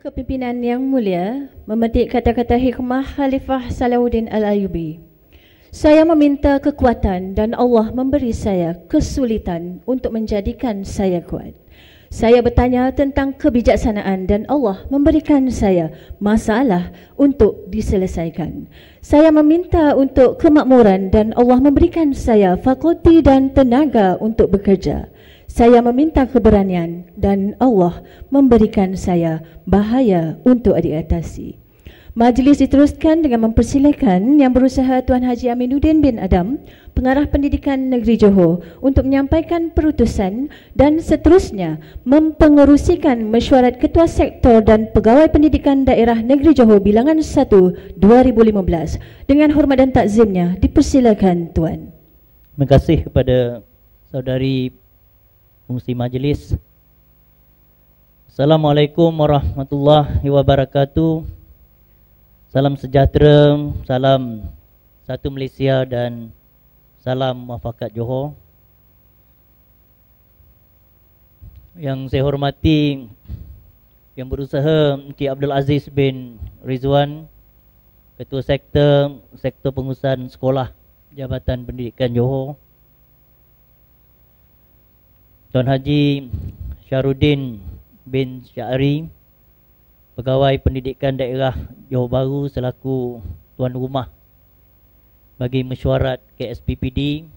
Kepimpinan yang mulia, memetik kata-kata hikmah Khalifah Salahuddin Al-Ayyubi. Saya meminta kekuatan dan Allah memberi saya kesulitan untuk menjadikan saya kuat. Saya bertanya tentang kebijaksanaan dan Allah memberikan saya masalah untuk diselesaikan. Saya meminta untuk kemakmuran dan Allah memberikan saya fakulti dan tenaga untuk bekerja. Saya meminta keberanian dan Allah memberikan saya bahaya untuk diatasi. Majlis diteruskan dengan mempersilakan Yang Berusaha Tuan Haji Aminuddin bin Adam, Pengarah Pendidikan Negeri Johor, untuk menyampaikan perutusan dan seterusnya mempengerusikan mesyuarat Ketua Sektor dan Pegawai Pendidikan Daerah Negeri Johor Bilangan 1 2015. Dengan hormat dan takzimnya, dipersilakan Tuan. Terima kasih kepada saudari fungsi majlis. Assalamualaikum warahmatullahi wabarakatuh. Salam sejahtera, salam satu Malaysia dan salam muafakat Johor. Yang saya hormati Yang Berusaha Encik Abdul Aziz bin Rizwan, Ketua Sektor Pengurusan Sekolah Jabatan Pendidikan Johor, Tuan Haji Syahrudin bin Syahri, Pegawai Pendidikan Daerah Johor Bahru selaku tuan rumah bagi mesyuarat KSPPD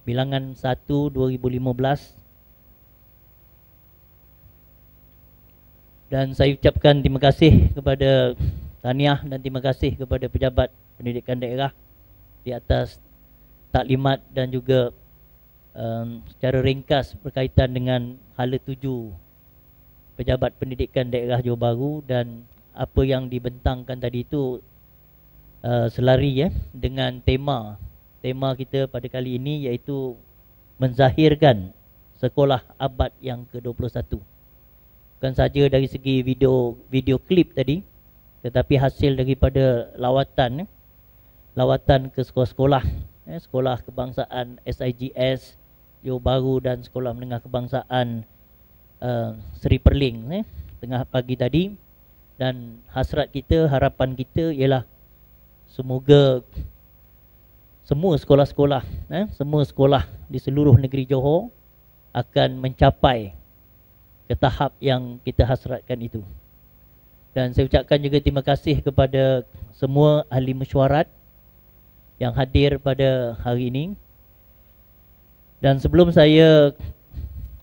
Bilangan 1 2015. Dan saya ucapkan terima kasih kepada tahniah dan terima kasih kepada pejabat pendidikan daerah di atas taklimat dan juga secara ringkas berkaitan dengan hala tuju Pejabat Pendidikan Daerah Johor Bahru, dan apa yang dibentangkan tadi itu selari dengan tema kita pada kali ini, iaitu menzahirkan sekolah abad yang ke-21. Bukan saja dari segi video klip tadi, tetapi hasil daripada lawatan ke sekolah-sekolah, sekolah kebangsaan SIGS Johor Bahru dan sekolah menengah kebangsaan Seri Perling tengah pagi tadi. Dan hasrat kita, harapan kita ialah semoga semua sekolah-sekolah di seluruh negeri Johor akan mencapai ke tahap yang kita hasratkan itu. Dan saya ucapkan juga terima kasih kepada semua ahli mesyuarat yang hadir pada hari ini. Dan sebelum saya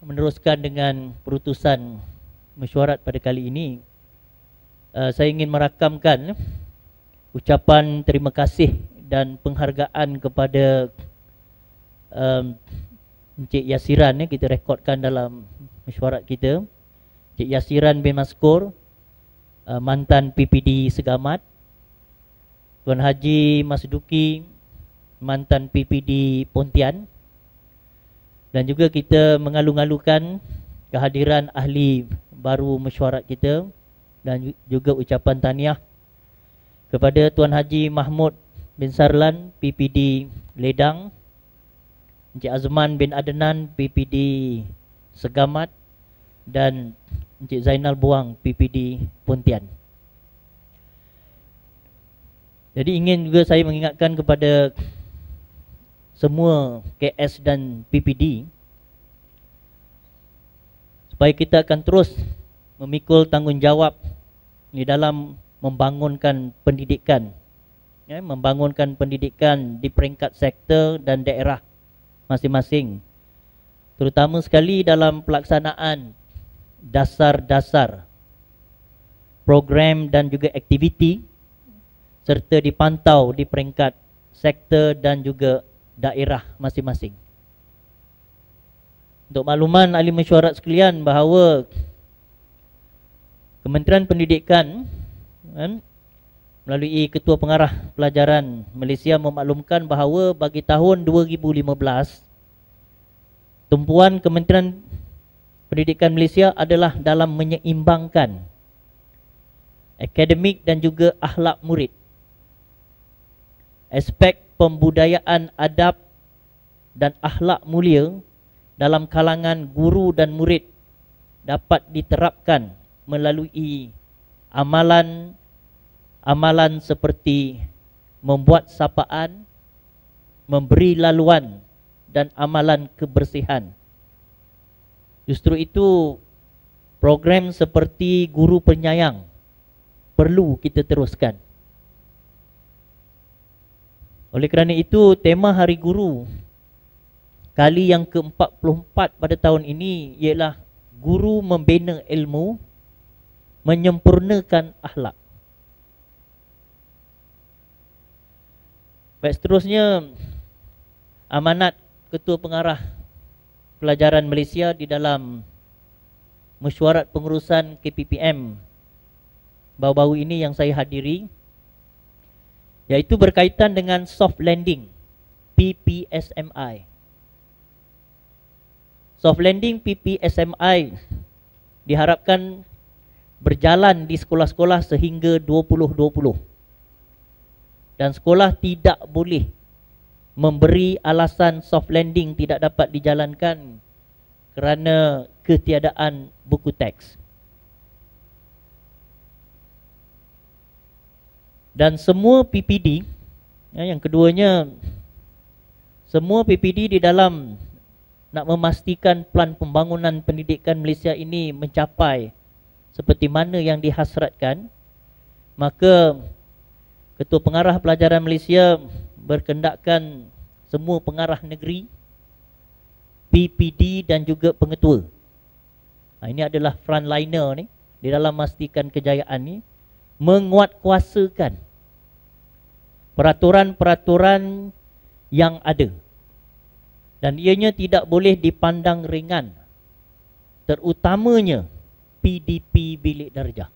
meneruskan dengan perutusan mesyuarat pada kali ini, saya ingin merakamkan ucapan terima kasih dan penghargaan kepada Encik Yasiran. Kita rekodkan dalam mesyuarat kita, Encik Yasiran bin Maskur, mantan PPD Segamat, Tuan Haji Masduki, mantan PPD Pontian. Dan juga kita mengalu-alukan kehadiran ahli baru mesyuarat kita, dan juga ucapan tahniah kepada Tuan Haji Mahmud bin Sarlan, PPD Ledang, Encik Azman bin Adnan, PPD Segamat, dan Encik Zainal Buang, PPD Pontian. Jadi ingin juga saya mengingatkan kepada semua KS dan PPD supaya kita akan terus memikul tanggungjawab di dalam membangunkan pendidikan, membangunkan pendidikan di peringkat sektor dan daerah masing-masing, terutama sekali dalam pelaksanaan dasar-dasar program dan juga aktiviti, serta dipantau di peringkat sektor dan juga daerah masing-masing. Untuk makluman ahli mesyuarat sekalian, bahawa Kementerian Pendidikan melalui Ketua Pengarah Pelajaran Malaysia memaklumkan bahawa bagi tahun 2015, tumpuan Kementerian Pendidikan Malaysia adalah dalam menyeimbangkan akademik dan juga akhlak murid. Aspek pembudayaan adab dan akhlak mulia dalam kalangan guru dan murid dapat diterapkan melalui amalan seperti membuat sapaan, memberi laluan dan amalan kebersihan. Justru itu program seperti guru penyayang perlu kita teruskan. Oleh kerana itu, tema Hari Guru kali yang ke-44 pada tahun ini ialah guru membina ilmu, menyempurnakan akhlak. Baik, seterusnya amanat Ketua Pengarah Pelajaran Malaysia di dalam mesyuarat pengurusan KPPM baru-baru ini yang saya hadiri, iaitu berkaitan dengan soft landing, PPSMI. Soft landing PPSMI diharapkan berjalan di sekolah-sekolah sehingga 2020. Dan sekolah tidak boleh memberi alasan soft landing tidak dapat dijalankan kerana ketiadaan buku teks. Dan semua PPD, yang keduanya, semua PPD di dalam nak memastikan plan pembangunan pendidikan Malaysia ini mencapai seperti mana yang dihasratkan, maka Ketua Pengarah Pelajaran Malaysia berkendakkan semua pengarah negeri, PPD dan juga pengetua. Ini adalah frontliner ni di dalam memastikan kejayaan ni, menguatkuasakan peraturan-peraturan yang ada. Dan ianya tidak boleh dipandang ringan, terutamanya PDP bilik darjah.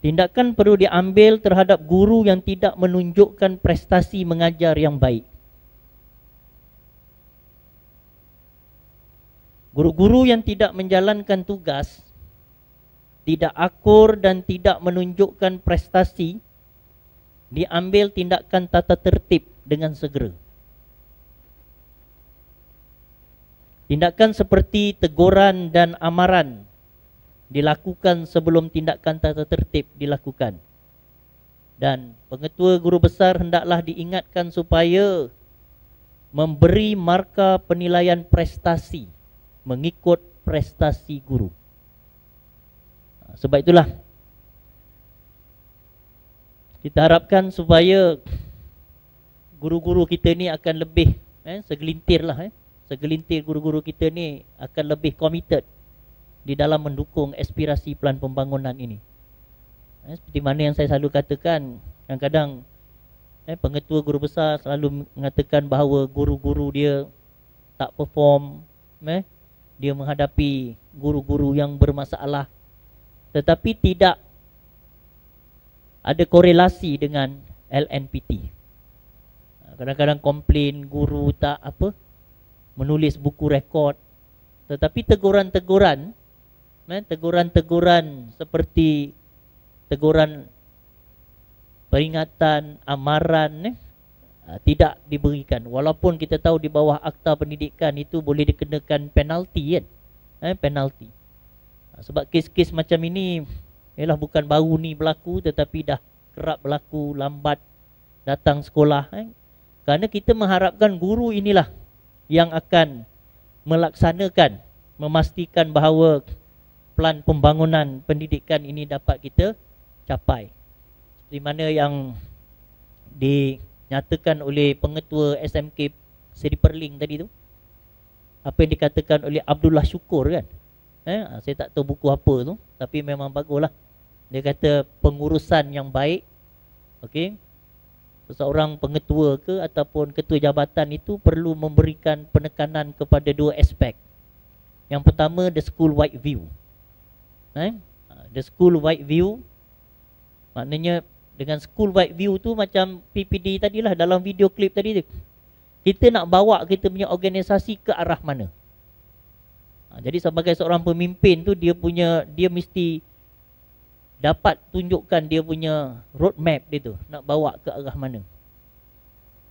Tindakan perlu diambil terhadap guru yang tidak menunjukkan prestasi mengajar yang baik. Guru-guru yang tidak menjalankan tugas, tidak akur dan tidak menunjukkan prestasi, diambil tindakan tata tertib dengan segera. Tindakan seperti teguran dan amaran dilakukan sebelum tindakan tata tertib dilakukan. Dan pengetua guru besar hendaklah diingatkan supaya memberi markah penilaian prestasi mengikut prestasi guru. Sebab itulah kita harapkan supaya guru-guru kita ni akan lebih segelintir guru-guru kita ni akan lebih committed di dalam mendukung aspirasi plan pembangunan ini. Seperti mana yang saya selalu katakan, kadang-kadang pengetua guru besar selalu mengatakan bahawa guru-guru dia tak perform, dia menghadapi guru-guru yang bermasalah, tetapi tidak ada korelasi dengan LNPT. Kadang-kadang komplain guru tak menulis buku rekod, tetapi teguran-teguran seperti teguran peringatan, amaran tidak diberikan. Walaupun kita tahu di bawah Akta Pendidikan itu boleh dikenakan penalti kan, penalti. Sebab kes-kes macam ini ialah bukan baru ni berlaku, tetapi dah kerap berlaku, lambat datang sekolah. Kerana kita mengharapkan guru inilah yang akan melaksanakan, memastikan bahawa plan pembangunan pendidikan ini dapat kita capai. Seperti mana yang dinyatakan oleh pengetua SMK Seri Perling tadi tu, apa yang dikatakan oleh Abdullah Syukur kan. Saya tak tahu buku apa tu, tapi memang baguslah. Dia kata pengurusan yang baik, okey, seseorang pengetua ke ataupun ketua jabatan itu perlu memberikan penekanan kepada dua aspek. Yang pertama, the school wide view. The school wide view, maknanya dengan school wide view tu macam PPD tadilah dalam video klip tadi tu. Kita nak bawa kita punya organisasi ke arah mana? Jadi sebagai seorang pemimpin tu dia mesti dapat tunjukkan dia punya roadmap dia tu, nak bawa ke arah mana.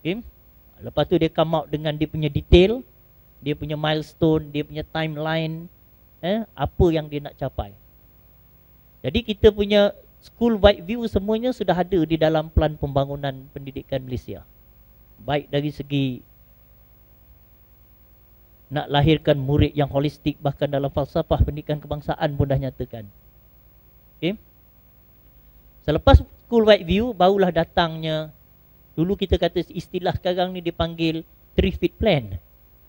Okay? Lepas tu dia come out dengan dia punya detail, dia punya milestone, dia punya timeline, apa yang dia nak capai. Jadi kita punya school wide view semuanya sudah ada di dalam plan pembangunan pendidikan Malaysia. Baik dari segi nak lahirkan murid yang holistik, bahkan dalam falsafah pendidikan kebangsaan pun dah nyatakan. Okay. Selepas school wide view, barulah datangnya, dulu kita kata istilah sekarang ni dipanggil 3-feet plan.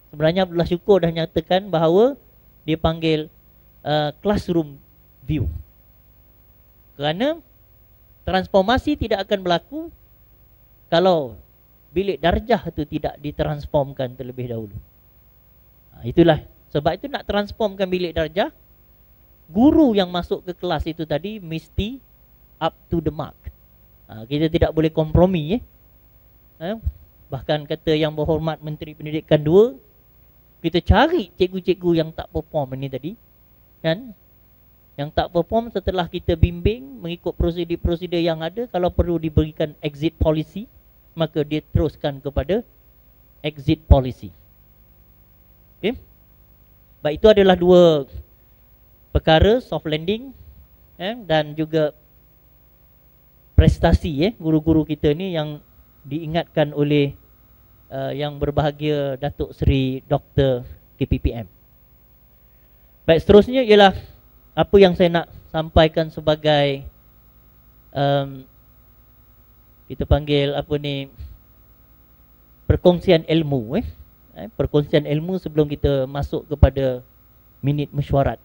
Sebenarnya Abdullah Syukur dah nyatakan bahawa dia panggil classroom view. Kerana transformasi tidak akan berlaku kalau bilik darjah itu tidak ditransformkan terlebih dahulu. Itulah sebab itu nak transformkan bilik darjah, guru yang masuk ke kelas itu tadi mesti up to the mark. Kita tidak boleh kompromi. Bahkan kata Yang Berhormat Menteri Pendidikan 2, kita cari cikgu-cikgu yang tak perform ini tadi, kan? Yang tak perform setelah kita bimbing mengikut prosedur-prosedur yang ada, kalau perlu diberikan exit policy, maka dia teruskan kepada exit policy. Okay? Baik, itu adalah dua perkara, soft landing dan juga prestasi guru-guru kita ni yang diingatkan oleh yang berbahagia Datuk Seri Dr. KPPM. Baik, seterusnya ialah apa yang saya nak sampaikan sebagai kita panggil apa ni, perkongsian ilmu. Perkongsian ilmu sebelum kita masuk kepada minit mesyuarat.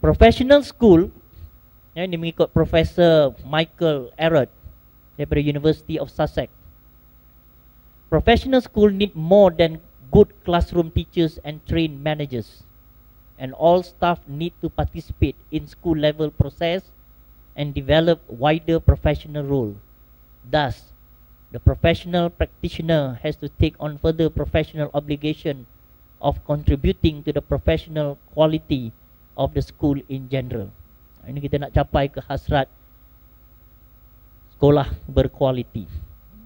Professional school, ini mengikut Profesor Michael Arrett daripada University of Sussex. Professional school need more than good classroom teachers and trained managers. And all staff need to participate in school level process and develop wider professional role. Thus, the professional practitioner has to take on further professional obligation of contributing to the professional quality of the school in general. Ini kita nak capai ke hasrat sekolah berkualiti.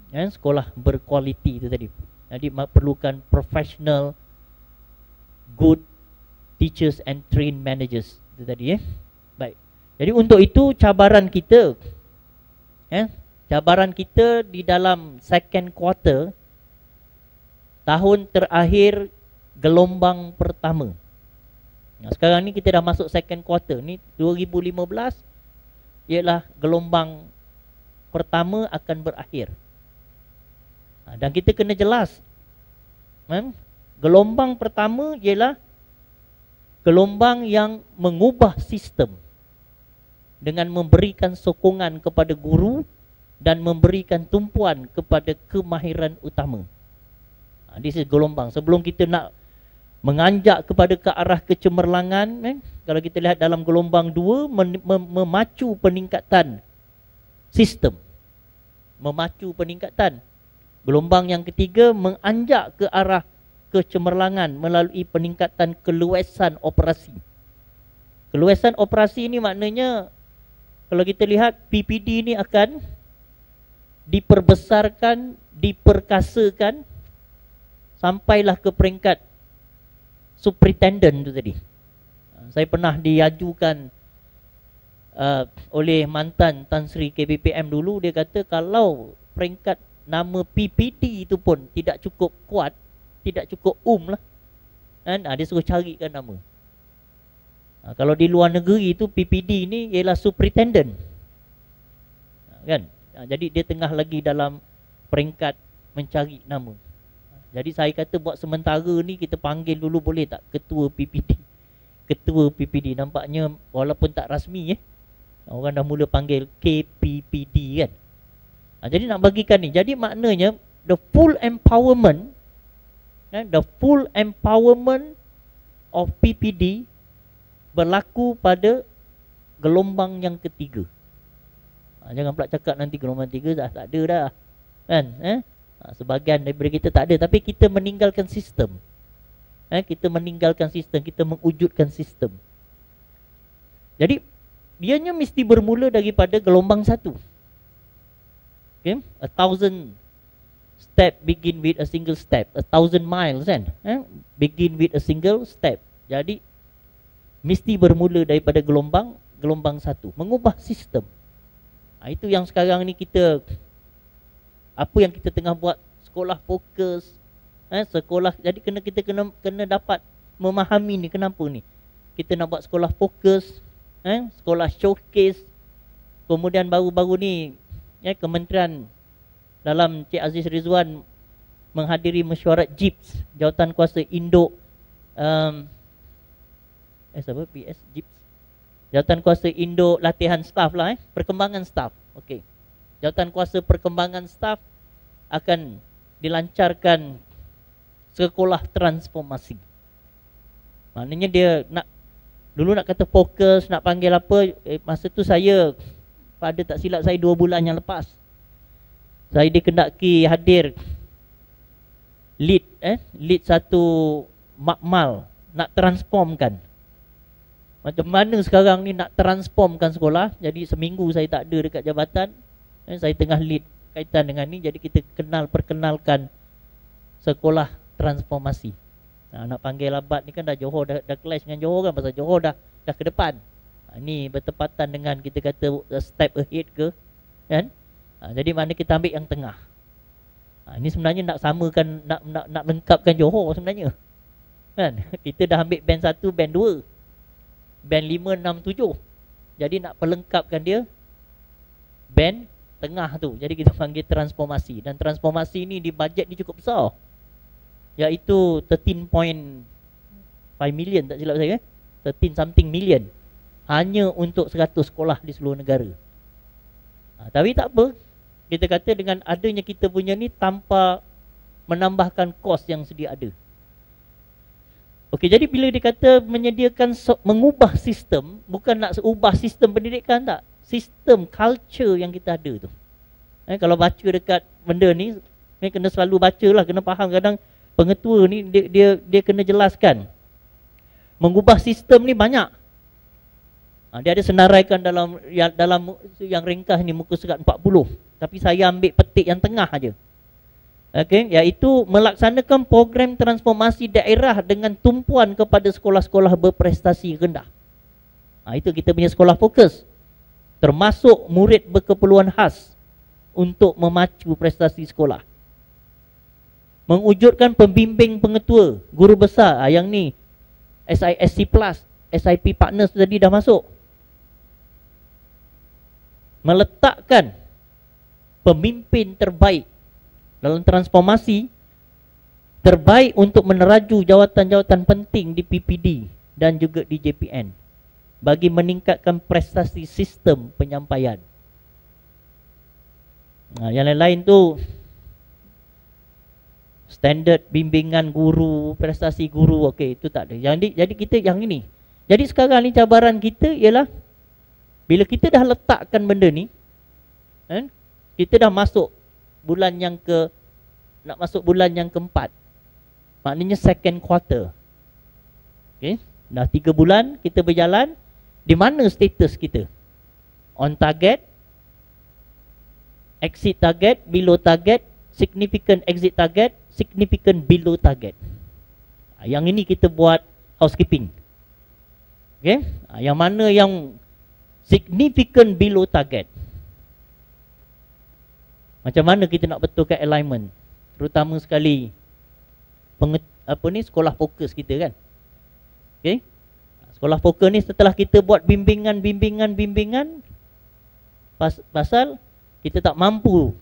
Sekolah berkualiti itu tadi. Jadi perlukan professional, good teachers and trained managers itu tadi. Baik. Jadi untuk itu cabaran kita, cabaran kita di dalam second quarter, tahun terakhir gelombang pertama. Sekarang ni kita dah masuk second quarter ni, 2015 ialah gelombang pertama akan berakhir. Dan kita kena jelas, gelombang pertama ialah gelombang yang mengubah sistem dengan memberikan sokongan kepada guru dan memberikan tumpuan kepada kemahiran utama. This is gelombang. Sebelum kita nak menganjak kepada ke arah kecemerlangan, kalau kita lihat dalam gelombang 2, memacu peningkatan sistem, memacu peningkatan. Gelombang yang ketiga menganjak ke arah kecemerlangan melalui peningkatan keluasan operasi. Keluasan operasi ini maknanya kalau kita lihat PPD ini akan diperbesarkan, diperkasakan sampailah ke peringkat superintendent tu tadi. Saya pernah diajukan oleh mantan Tan Sri KPPM dulu, dia kata kalau peringkat nama PPD itu pun tidak cukup kuat, tidak cukup lah, kan? Dia suruh carikan nama. Kalau di luar negeri itu PPD ni ialah superintendent, kan? Jadi dia tengah lagi dalam peringkat mencari nama. Jadi saya kata buat sementara ni kita panggil dulu boleh tak ketua PPD. Ketua PPD nampaknya walaupun tak rasmi orang dah mula panggil KPPD kan. Jadi nak bagikan ni, jadi maknanya the full empowerment of PPD berlaku pada gelombang yang ketiga. Jangan pula cakap nanti gelombang tiga dah tak ada dah, kan? Sebahagian daripada kita tak ada, tapi kita meninggalkan sistem. Kita meninggalkan sistem, kita mewujudkan sistem. Jadi dianya mesti bermula daripada gelombang satu. Okay? 1,000 step begin with a single step. 1,000 miles kan? Begin with a single step. Jadi mesti bermula daripada gelombang satu, mengubah sistem. Itu yang sekarang ni kita, apa yang kita tengah buat, sekolah fokus, sekolah, jadi kita kena dapat memahami ni kenapa ni kita nak buat sekolah fokus, sekolah showcase. Kemudian baru-baru ni kementerian dalam Cik Aziz Rizwan menghadiri mesyuarat JIPS, Jawatan Kuasa Induk JIPS, Jawatan Kuasa Induk Latihan Staf lah, perkembangan staf. Okey. Jawatan Kuasa Perkembangan Staf akan dilancarkan sekolah transformasi. Maknanya dia dulu nak kata fokus, nak panggil apa, masa tu saya, pada tak silap saya 2 bulan yang lepas, saya dikendaki hadir lead satu makmal nak transformkan. Macam mana sekarang ni nak transformkan sekolah. Jadi seminggu saya tak ada dekat jabatan, saya tengah lead kaitan dengan ni. Jadi kita perkenalkan sekolah transformasi. Nak panggil Abat ni kan dah Johor, dah clash dengan Johor kan, pasal Johor dah ke depan. Ni bertepatan dengan kita kata step ahead ke, kan? Jadi mana kita ambil yang tengah. Ini sebenarnya nak samakan, nak lengkapkan Johor sebenarnya, kan? Kita dah ambil band 1, band 2, band 5, 6, 7. Jadi nak perlengkapkan dia band tengah tu. Jadi kita panggil transformasi. Dan transformasi ni di bajet ni cukup besar, iaitu 13.5 million tak silap saya, 13 something million, hanya untuk 100 sekolah di seluruh negara. Tapi tak apa, kita kata dengan adanya kita punya ni tanpa menambahkan kos yang sedia ada. Okey, jadi bila dikata menyediakan mengubah sistem, bukan nak ubah sistem pendidikan tak, sistem culture yang kita ada tu. Kalau baca dekat benda ni kena selalu baca lah, kena faham. Kadang pengetua ni dia kena jelaskan. Mengubah sistem ni banyak. Dia ada senaraikan dalam yang ringkas ni muka surat 40. Tapi saya ambil petik yang tengah aja. Okey, iaitu melaksanakan program transformasi daerah dengan tumpuan kepada sekolah-sekolah berprestasi rendah. Itu kita punya sekolah fokus. Termasuk murid berkeperluan khas untuk memacu prestasi sekolah. Mengwujudkan pembimbing pengetua, guru besar, yang ni SISC Plus, SIP Partners tadi dah masuk. Meletakkan pemimpin terbaik dalam transformasi, terbaik untuk meneraju jawatan-jawatan penting di PPD dan juga di JPN bagi meningkatkan prestasi sistem penyampaian. Yang lain-lain tu standard bimbingan guru, prestasi guru, okey, itu tak ada. Jadi kita yang ini. Jadi sekarang ni cabaran kita ialah bila kita dah letakkan benda ni, kita dah masuk bulan yang nak masuk bulan yang keempat. Maknanya second quarter. Okey, dah 3 bulan kita berjalan. Di mana status kita? On target, exit target, below target, significant exit target, significant below target. Yang ini kita buat housekeeping. Okey, yang mana yang significant below target? Macam mana kita nak betulkan alignment? Terutama sekali sekolah fokus kita kan. Okey. Sekolah fokus ni setelah kita buat bimbingan pasal kita tak mampu.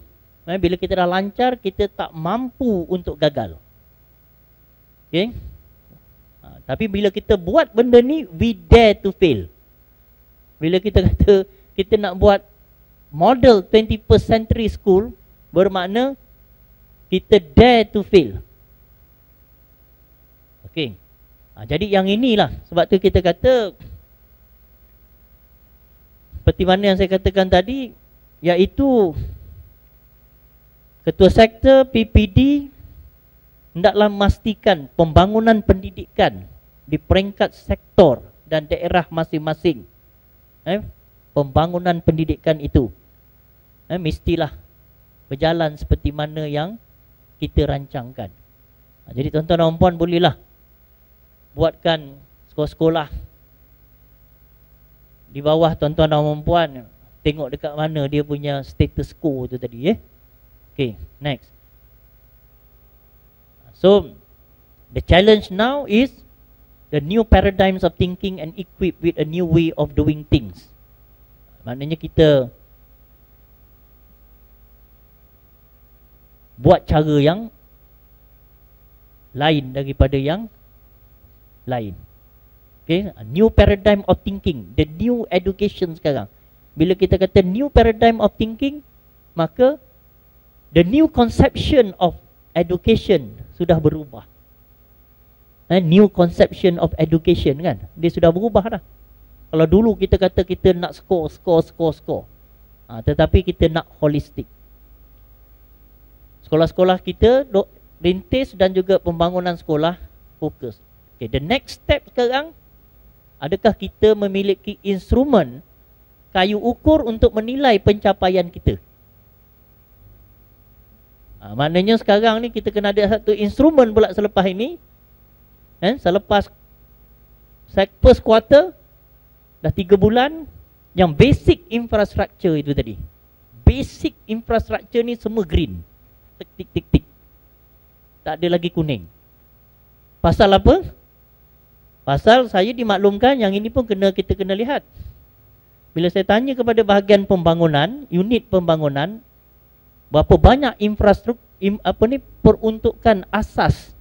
Bila kita dah lancar, kita tak mampu untuk gagal. Okey. Tapi bila kita buat benda ni, we dare to fail. Bila kita kata kita nak buat model 21st century school, bermakna kita dare to fail. Okey. Jadi yang inilah sebab tu kita kata, seperti mana yang saya katakan tadi, iaitu ketua sektor PPD hendaklah memastikan pembangunan pendidikan di peringkat sektor dan daerah masing-masing. Pembangunan pendidikan itu mestilah berjalan seperti mana yang kita rancangkan. Jadi tuan-tuan dan puan bolehlah buatkan sekolah-sekolah Di bawah tuan-tuan dan puan-puan, tengok dekat mana dia punya status quo tu tadi. Okay, next. So, the challenge now is the new paradigms of thinking and equipped with a new way of doing things. Maknanya kita buat cara yang lain daripada yang lain. Okay, a new paradigm of thinking, the new education sekarang. Bila kita kata new paradigm of thinking, maka the new conception of education sudah berubah. New conception of education kan, dia sudah berubah dah. Kalau dulu kita kata kita nak score, tetapi kita nak holistic. Sekolah-sekolah kita rintis dan juga pembangunan sekolah fokus. Okay, the next step sekarang, adakah kita memiliki instrumen kayu ukur untuk menilai pencapaian kita? Maknanya sekarang ni kita kena ada satu instrumen pula selepas ini. Selepas first quarter, dah 3 bulan, yang basic infrastructure itu tadi. Basic infrastructure ni semua green. Tik, tik, tik. Tak ada lagi kuning. Pasal apa? Pasal saya dimaklumkan yang ini pun kita kena lihat. Bila saya tanya kepada bahagian pembangunan, unit pembangunan, berapa banyak infrastruktur peruntukan asas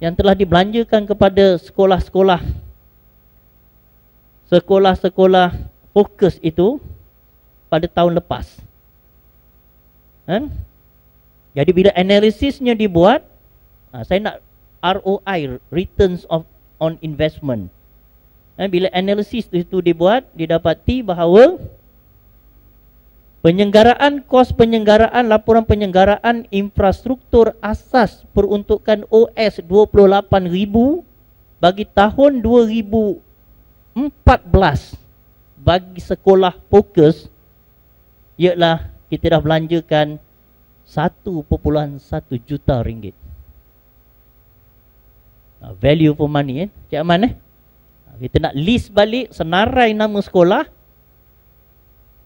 yang telah dibelanjakan kepada sekolah-sekolah fokus itu pada tahun lepas. Jadi bila analisisnya dibuat, saya nak ROI, returns on investment. Bila analisis itu dibuat, didapati bahawa kos penyelenggaraan laporan penyelenggaraan infrastruktur asas peruntukan OS 28,000 bagi tahun 2014 bagi sekolah fokus, ialah kita dah belanjakan 1.1 juta ringgit. Value for money. Cik Aman kita nak list balik senarai nama sekolah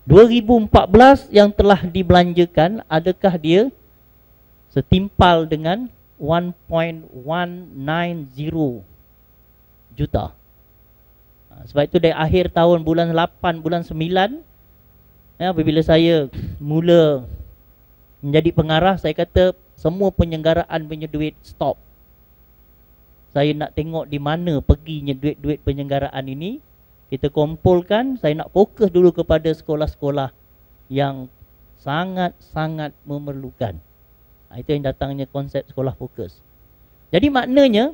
2014 yang telah dibelanjakan, adakah dia setimpal dengan 1.190 juta. Sebab itu dari akhir tahun bulan 8, bulan 9, apabila saya mula menjadi pengarah, saya kata semua penyelenggaraan punya duit stop. Saya nak tengok di mana perginya duit-duit penyelenggaraan ini. Kita kumpulkan, saya nak fokus dulu kepada sekolah-sekolah yang sangat-sangat memerlukan. Itu yang datangnya konsep sekolah fokus. Jadi maknanya,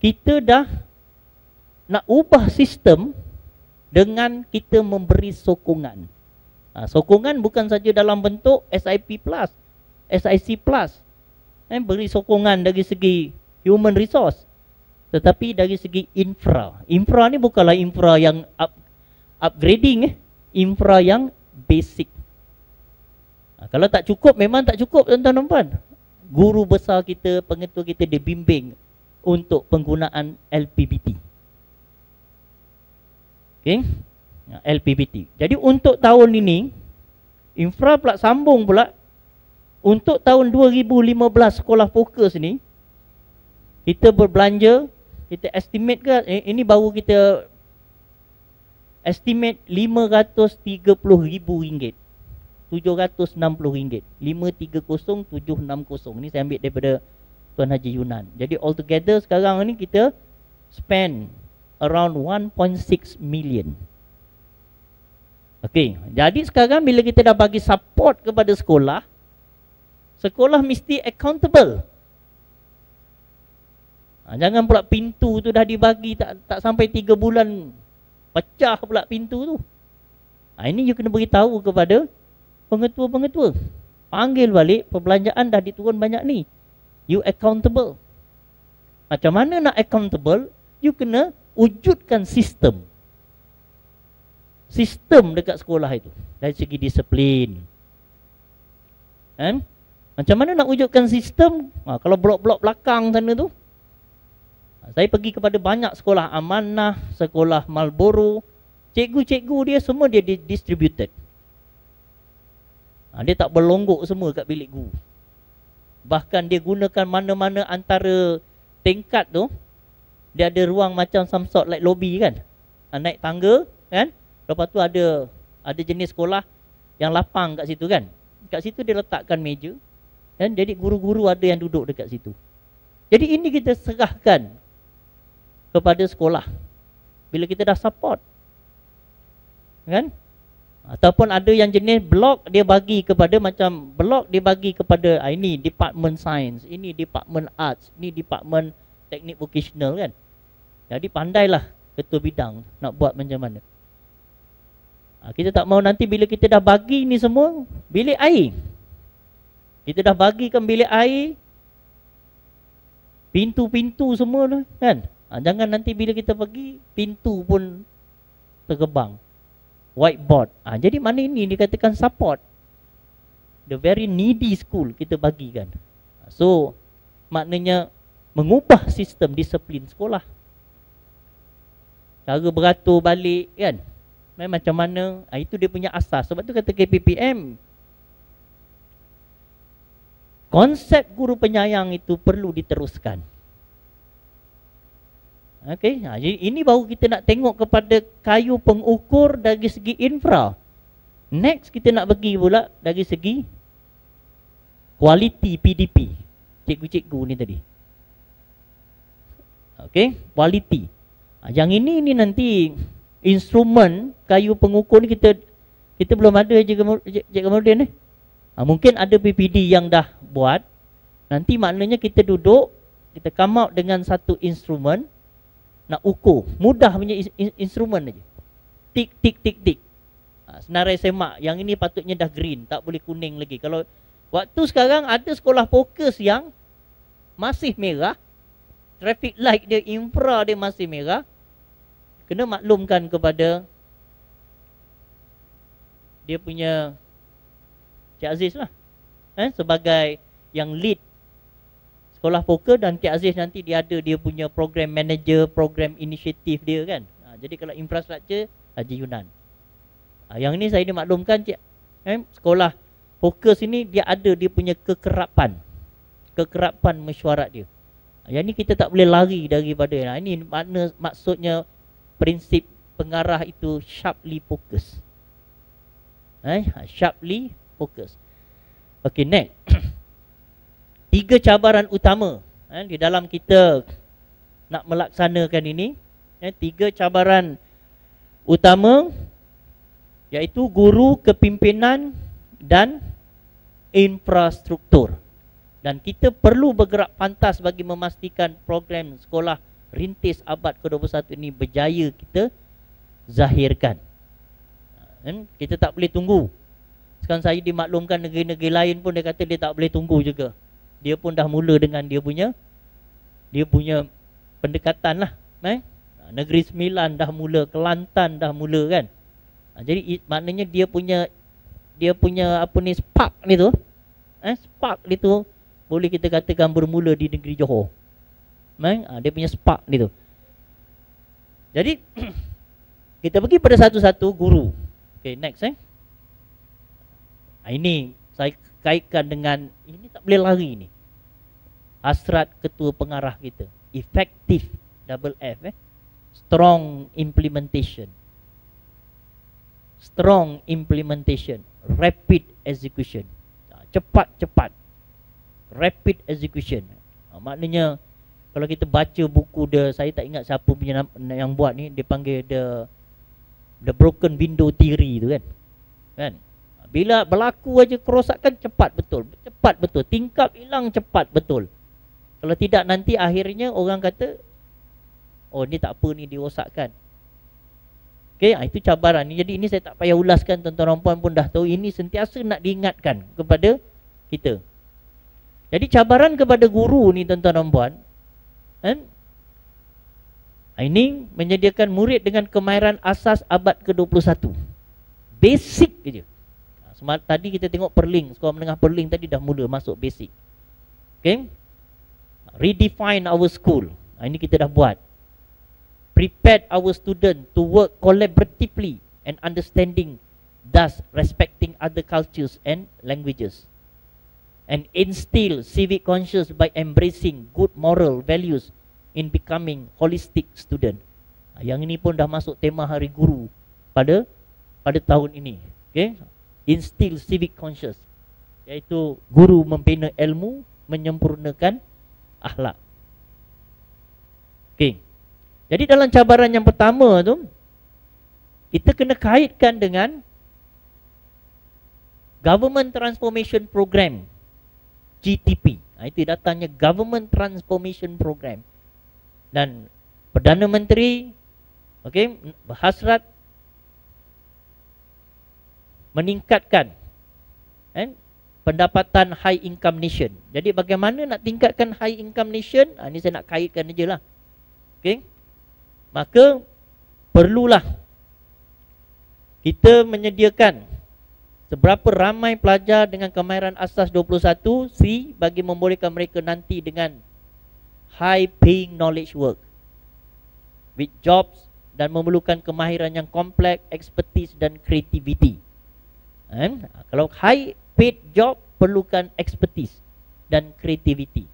kita dah nak ubah sistem dengan kita memberi sokongan. Sokongan bukan saja dalam bentuk SIP plus, SIC plus. Beri sokongan dari segi human resource, tetapi dari segi infra. Infra ni bukanlah infra yang upgrading, infra yang basic. Kalau tak cukup, memang tak cukup tuan-tuan dan puan. Guru besar kita, pengetua kita dibimbing untuk penggunaan LPBT. Okay? LPBT. Jadi untuk tahun ini, infra pula sambung pula. Untuk tahun 2015 sekolah fokus ni, kita berbelanja, kita estimate ke, ini baru kita estimate RM530,000, RM760, 530,760. Ni saya ambil daripada Tuan Haji Yunan. Jadi altogether sekarang ni kita spend around 1.6 million. Okey, jadi sekarang bila kita dah bagi support kepada sekolah, sekolah mesti accountable. Jangan pula pintu tu dah dibagi tak sampai 3 bulan pecah pula pintu tu. Ini you kena beritahu kepada pengetua-pengetua. Panggil balik, perbelanjaan dah diturun banyak ni. You accountable. Macam mana nak accountable? You kena wujudkan sistem. Sistem dekat sekolah itu dari segi disiplin. Macam mana nak wujudkan sistem? Kalau blok-blok belakang sana tu, Saya pergi kepada banyak sekolah amanah, sekolah Marlboro. Cikgu-cikgu dia semua dia distributed. Dia tak berlonggok semua kat bilik guru. Bahkan dia gunakan mana-mana antara tingkat tu, dia ada ruang macam some sort like lobby kan. Naik tangga kan. Lepas tu ada jenis sekolah yang lapang kat situ kan. Kat situ dia letakkan meja. Dan jadi guru-guru ada yang duduk dekat situ. Jadi ini kita serahkan kepada sekolah. Bila kita dah support. Kan? Ataupun ada yang jenis blok dia bagi kepada macam blok dia bagi kepada ini department science, ini department arts, ini department teknik vocational kan. Jadi pandailah ketua bidang nak buat macam mana. Kita tak mau nanti bila kita dah bagi ni semua bilik air. Kita dah bagikan bilik air, pintu-pintu semua tu kan. Jangan nanti bila kita pergi pintu pun tergebang. Whiteboard. Jadi mana ini dikatakan support. The very needy school kita bagikan. So maknanya mengubah sistem disiplin sekolah. Cara beratur balik kan. Macam mana, itu dia punya asas. Sebab tu kata KPPM, konsep guru penyayang itu perlu diteruskan. Okey, jadi ini baru kita nak tengok kepada kayu pengukur dari segi infra. Next kita nak pergi pula dari segi quality PDP. Cikgu-cikgu ni tadi. Okey, quality. Yang ini nanti instrumen kayu pengukur ni kita belum ada Cik Kamarudin ni. Mungkin ada PPD yang dah buat. Nanti maknanya kita duduk, kita come out dengan satu instrumen nak ukur. Mudah punya instrumen aja. Tik tik tik tik. Senarai semak, yang ini patutnya dah green, tak boleh kuning lagi. Kalau waktu sekarang ada sekolah fokus yang masih merah, traffic light dia, infra dia masih merah, kena maklumkan kepada dia punya Cik Aziz lah, sebagai yang lead sekolah fokus, dan Cik Aziz nanti dia ada dia punya program manager, program inisiatif dia kan. Jadi kalau infrastruktur Haji Yunan. Yang ini saya dimaklumkan Cik, sekolah fokus ini dia ada dia punya kekerapan mesyuarat dia. Yang ini kita tak boleh lari daripada. Ini maksudnya prinsip pengarah itu sharply focus. Sharply focus. Okay, next. 3 cabaran utama di dalam kita nak melaksanakan ini. 3 cabaran utama, iaitu guru, kepimpinan dan infrastruktur. Dan kita perlu bergerak pantas bagi memastikan program sekolah rintis abad ke-21 ini berjaya kita zahirkan. Kita tak boleh tunggu. Sekarang saya dimaklumkan negeri-negeri lain pun dia kata dia tak boleh tunggu juga. Dia pun dah mula dengan dia punya pendekatan lah. Negeri Sembilan dah mula, Kelantan dah mula kan. Jadi maknanya dia punya apa ni, spark ni tu. Spark ni tu boleh kita katakan bermula di negeri Johor. Dia punya spark ni tu. Jadi kita pergi pada satu-satu guru. Okay, next ini saya kaitkan dengan, ini tak boleh lari ni. Hasrat ketua pengarah kita, effective, double F, strong implementation. Strong implementation, rapid execution. Cepat-cepat, rapid execution. Maknanya kalau kita baca buku dia, saya tak ingat siapa punya yang buat ni, dia panggil the broken window theory tu kan. Bila berlaku aja kerosakan, cepat betul, tingkap hilang cepat betul. Kalau tidak nanti akhirnya orang kata, oh ni tak apa ni dirosakkan. Okay, itu cabaran ni. Jadi ini saya tak payah ulaskan, tuan-tuan dan puan pun dah tahu. Ini sentiasa nak diingatkan kepada kita. Jadi cabaran kepada guru ni, tuan-tuan dan puan, ini menyediakan murid dengan kemahiran asas abad ke-21. Basic je. Tadi kita tengok Perling, sekolah menengah Perling tadi dah mula masuk basic. Okay, redefine our school. Ini kita dah buat. Prepared our student to work collaboratively and understanding, thus respecting other cultures and languages. And instill civic conscience by embracing good moral values in becoming holistic student. Yang ini pun dah masuk tema Hari Guru pada tahun ini. Okay? Instill civic conscience, iaitu guru membina ilmu, menyempurnakan akhlak. Okay. Jadi dalam cabaran yang pertama tu, kita kena kaitkan dengan Government Transformation Program, GTP. Itu datangnya Government Transformation Program. Dan Perdana Menteri berhasrat meningkatkan pendapatan high income nation. Jadi bagaimana nak tingkatkan high income nation? Ini saya nak kaitkan aja lah. Okay? Maka perlulah kita menyediakan seberapa ramai pelajar dengan kemahiran asas 21 C bagi membolehkan mereka nanti dengan high paying knowledge work with jobs dan memerlukan kemahiran yang kompleks, expertise dan creativity. Kalau high paid job perlukan expertise dan creativity.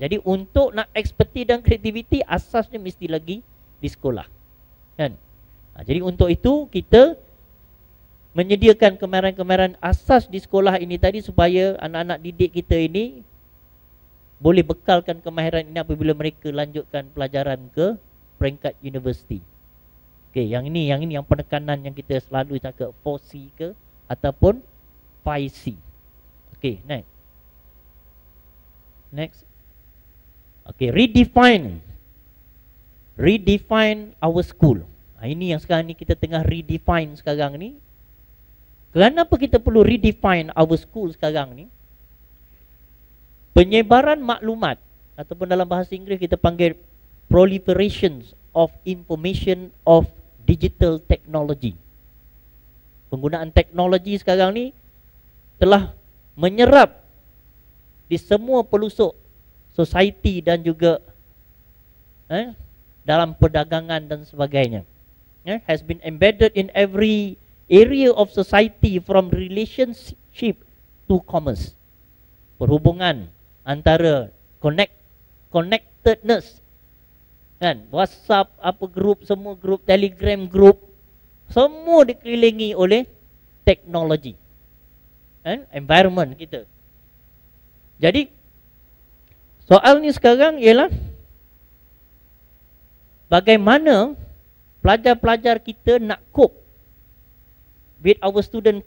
Jadi untuk nak expertise dan creativity, asasnya mesti lagi di sekolah. Jadi untuk itu kita menyediakan kemahiran-kemahiran asas di sekolah ini tadi, supaya anak-anak didik kita ini boleh bekalkan kemahiran ini apabila mereka lanjutkan pelajaran ke peringkat universiti. Okey, yang ini yang penekanan yang kita selalu cakap 4C ke ataupun 5C. Okey, next. Okay, redefine our school. Ini yang sekarang ni kita tengah redefine sekarang ni. Kenapa kita perlu redefine our school sekarang ni? Penyebaran maklumat, ataupun dalam bahasa Inggeris kita panggil proliferation of information of digital technology. Penggunaan teknologi sekarang ni telah menyerap di semua pelosok society dan juga dalam perdagangan dan sebagainya. Has been embedded in every area of society, from relationship to commerce. Perhubungan antara connectedness, WhatsApp, apa group, semua group, Telegram group, semua dikelilingi oleh teknologi. Environment kita. Jadi soal ni sekarang ialah bagaimana pelajar-pelajar kita nak cope with our student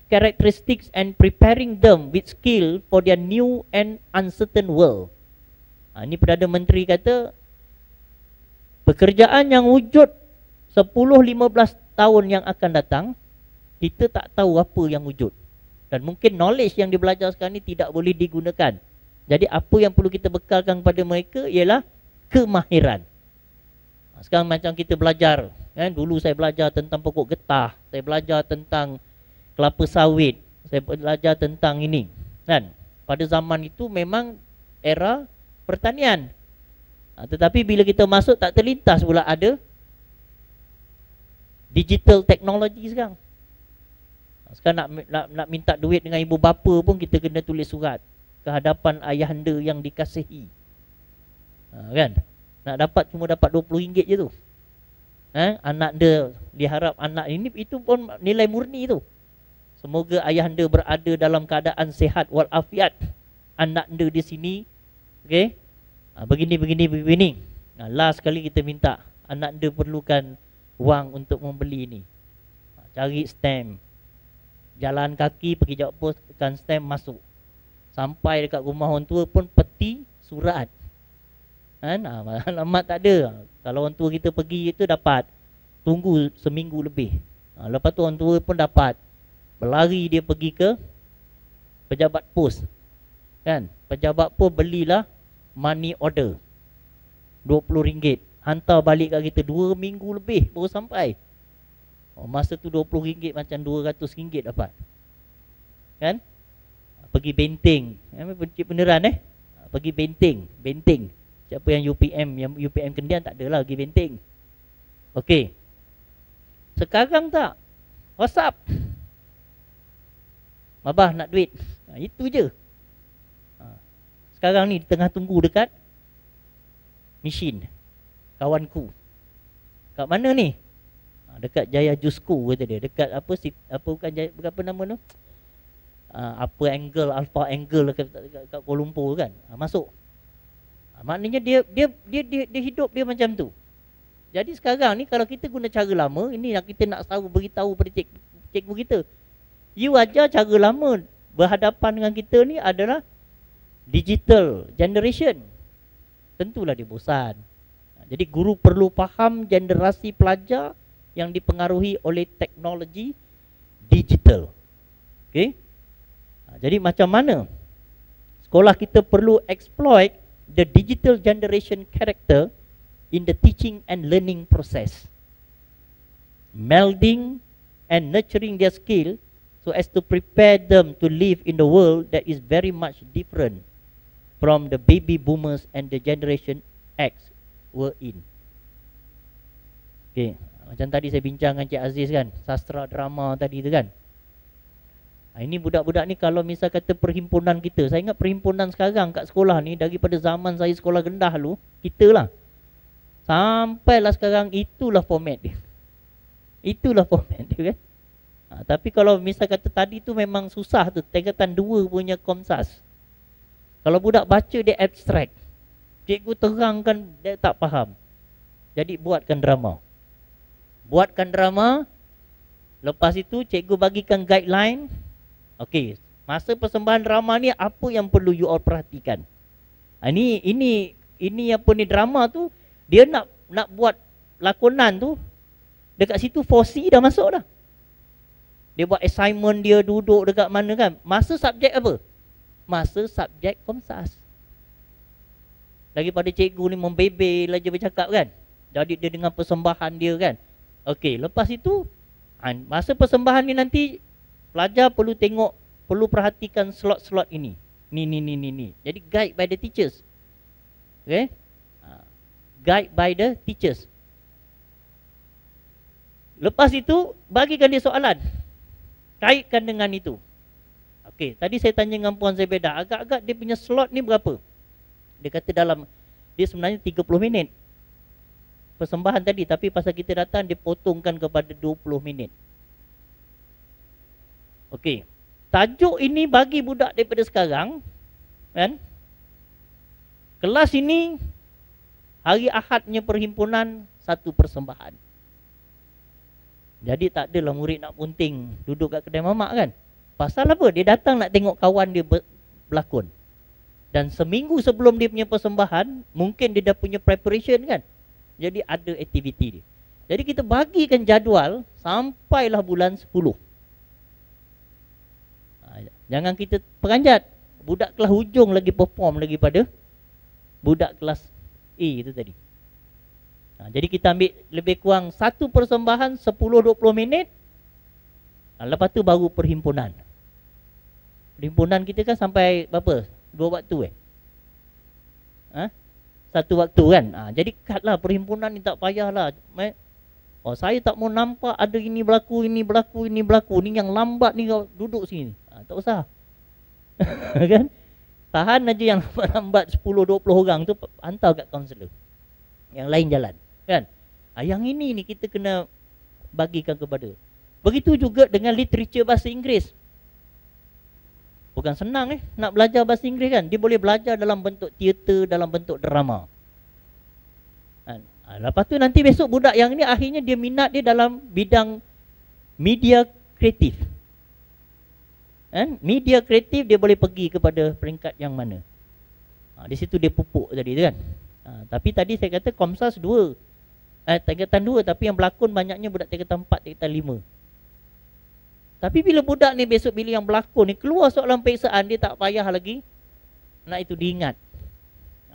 characteristics and preparing them with skill for their new and uncertain world. Ini Perdana Menteri kata pekerjaan yang wujud 10-15 tahun yang akan datang, kita tak tahu apa yang wujud. Dan mungkin knowledge yang dia belajar sekarang ni tidak boleh digunakan. Jadi apa yang perlu kita bekalkan kepada mereka ialah kemahiran. Sekarang macam kita belajar, dulu saya belajar tentang pokok getah, saya belajar tentang kelapa sawit, saya belajar tentang ini. Pada zaman itu memang era pertanian. Tetapi bila kita masuk tak terlintas pula ada digital teknologi sekarang. Sekarang nak minta duit dengan ibu bapa pun kita kena tulis surat ke hadapan ayahanda yang dikasihi. Nak dapat cuma dapat RM20 je tu. Anak dia, diharap anak ini, itu pun nilai murni tu. Semoga ayahanda berada dalam keadaan sehat walafiat. Anak dia di sini, okey, begini. Last sekali kita minta, anak dia perlukan wang untuk membeli ni. Cari stamp, jalan kaki pergi jawab pos, tekan stamp, masuk. Sampai dekat rumah orang tua pun peti surat. Alamat tak ada. Kalau orang tua kita pergi itu dapat tunggu seminggu lebih. Lepas tu orang tua pun dapat berlari dia pergi ke pejabat pos. Pejabat pos belilah money order RM20. Hantar balik kat kita 2 minggu lebih baru sampai. Masa tu RM20 macam RM200 dapat. Pergi benteng. Beneran pergi benteng. Siapa yang UPM Kendian tak adalah pergi Benteng. Okey. Sekarang tak, WhatsApp. Abah nak duit. Itu je. Sekarang ni tengah tunggu dekat mesin kawanku. Kat mana ni? Dekat Jaya Jusco kata dia. Dekat apa bukan Jaya, apa nama tu? Apa angle, alpha angle kat Kuala Lumpur kan. Masuk. Maknanya dia hidup dia macam tu. Jadi sekarang ni kalau kita guna cara lama, ini yang kita nak beritahu pada cikgu kita. You ajar cara lama berhadapan dengan kita ni adalah digital generation. Tentulah dia bosan. Jadi guru perlu faham generasi pelajar yang dipengaruhi oleh teknologi digital. Okey. Jadi macam mana sekolah kita perlu exploit the digital generation character in the teaching and learning process, melding and nurturing their skill so as to prepare them to live in the world that is very much different from the baby boomers and the generation X were in. Okay, macam tadi saya bincang dengan Cik Aziz kan, sastra drama tadi tu kan. Ini budak-budak ni kalau misal kata perhimpunan kita, saya ingat perhimpunan sekarang kat sekolah ni daripada zaman saya sekolah rendah dulu, kita lah. Sampailah sekarang itulah format dia. Itulah format dia kan. Tapi kalau misal kata tadi tu memang susah tu, tingkatan 2 punya Komsas. Kalau budak baca dia abstrak, cikgu terangkan dia tak faham. Jadi buatkan drama. Buatkan drama. Lepas itu cikgu bagikan guideline. Okey, masa persembahan drama ni apa yang perlu you all perhatikan. Ini apa ni drama tu, dia nak buat lakonan tu, dekat situ 4C dah masuk dah. Dia buat assignment dia, duduk dekat mana kan. Masa subjek apa? Masa subjek Komsas. Daripada cikgu ni membebel aja bercakap kan. Jadi dia dengan persembahan dia kan. Okey, lepas itu masa persembahan ni nanti pelajar perlu tengok, perlu perhatikan slot-slot ini. Ni. Jadi guide by the teachers. Okay? Guide by the teachers. Lepas itu bagikan dia soalan. Kaitkan dengan itu. Okey, tadi saya tanya dengan Puan Zebeda, agak-agak dia punya slot ni berapa? Dia kata dia sebenarnya 30 minit persembahan tadi, tapi pasal kita datang dia potongkan kepada 20 minit. Okey, tajuk ini bagi budak daripada sekarang kan. Kelas ini hari Ahadnya perhimpunan satu persembahan. Jadi tak adalah murid nak punting duduk kat kedai mamak kan. Pasal apa? Dia datang nak tengok kawan dia berlakon. Dan seminggu sebelum dia punya persembahan, mungkin dia dah punya preparation kan. Jadi ada aktiviti dia. Jadi kita bagikan jadual sampailah bulan 10. Jangan kita peranjat. Budak kelas hujung lagi perform lagi pada budak kelas A itu tadi. Jadi kita ambil lebih kurang satu persembahan 10-20 minit. Lepas tu baru perhimpunan. Perhimpunan kita kan sampai berapa? 2 waktu satu waktu kan. Jadi cut lah perhimpunan ni, tak payahlah. Saya tak mau nampak ada ini berlaku. Ni yang lambat ni kau duduk sini. Tak usah. Kan? Tahan aja yang lambat 10-20 orang tu, hantar kat kaunselor. Yang lain jalan. Kan? Yang ini ni kita kena bagikan kepada. Begitu juga dengan literature bahasa Inggeris. Bukan senang nak belajar bahasa Inggeris kan. Dia boleh belajar dalam bentuk teater, dalam bentuk drama. Lepas tu nanti besok budak yang ni akhirnya dia minat dia dalam bidang media kreatif. Media kreatif dia boleh pergi kepada peringkat yang mana. Di situ dia pupuk tadi tu kan. Tapi tadi saya kata Komsas 2. Tingkatan 2, tapi yang berlakon banyaknya budak tingkatan 4, tingkatan 5. Tapi bila budak ni besok bila yang berlakon ni keluar soalan periksaan, dia tak payah lagi nak itu diingat.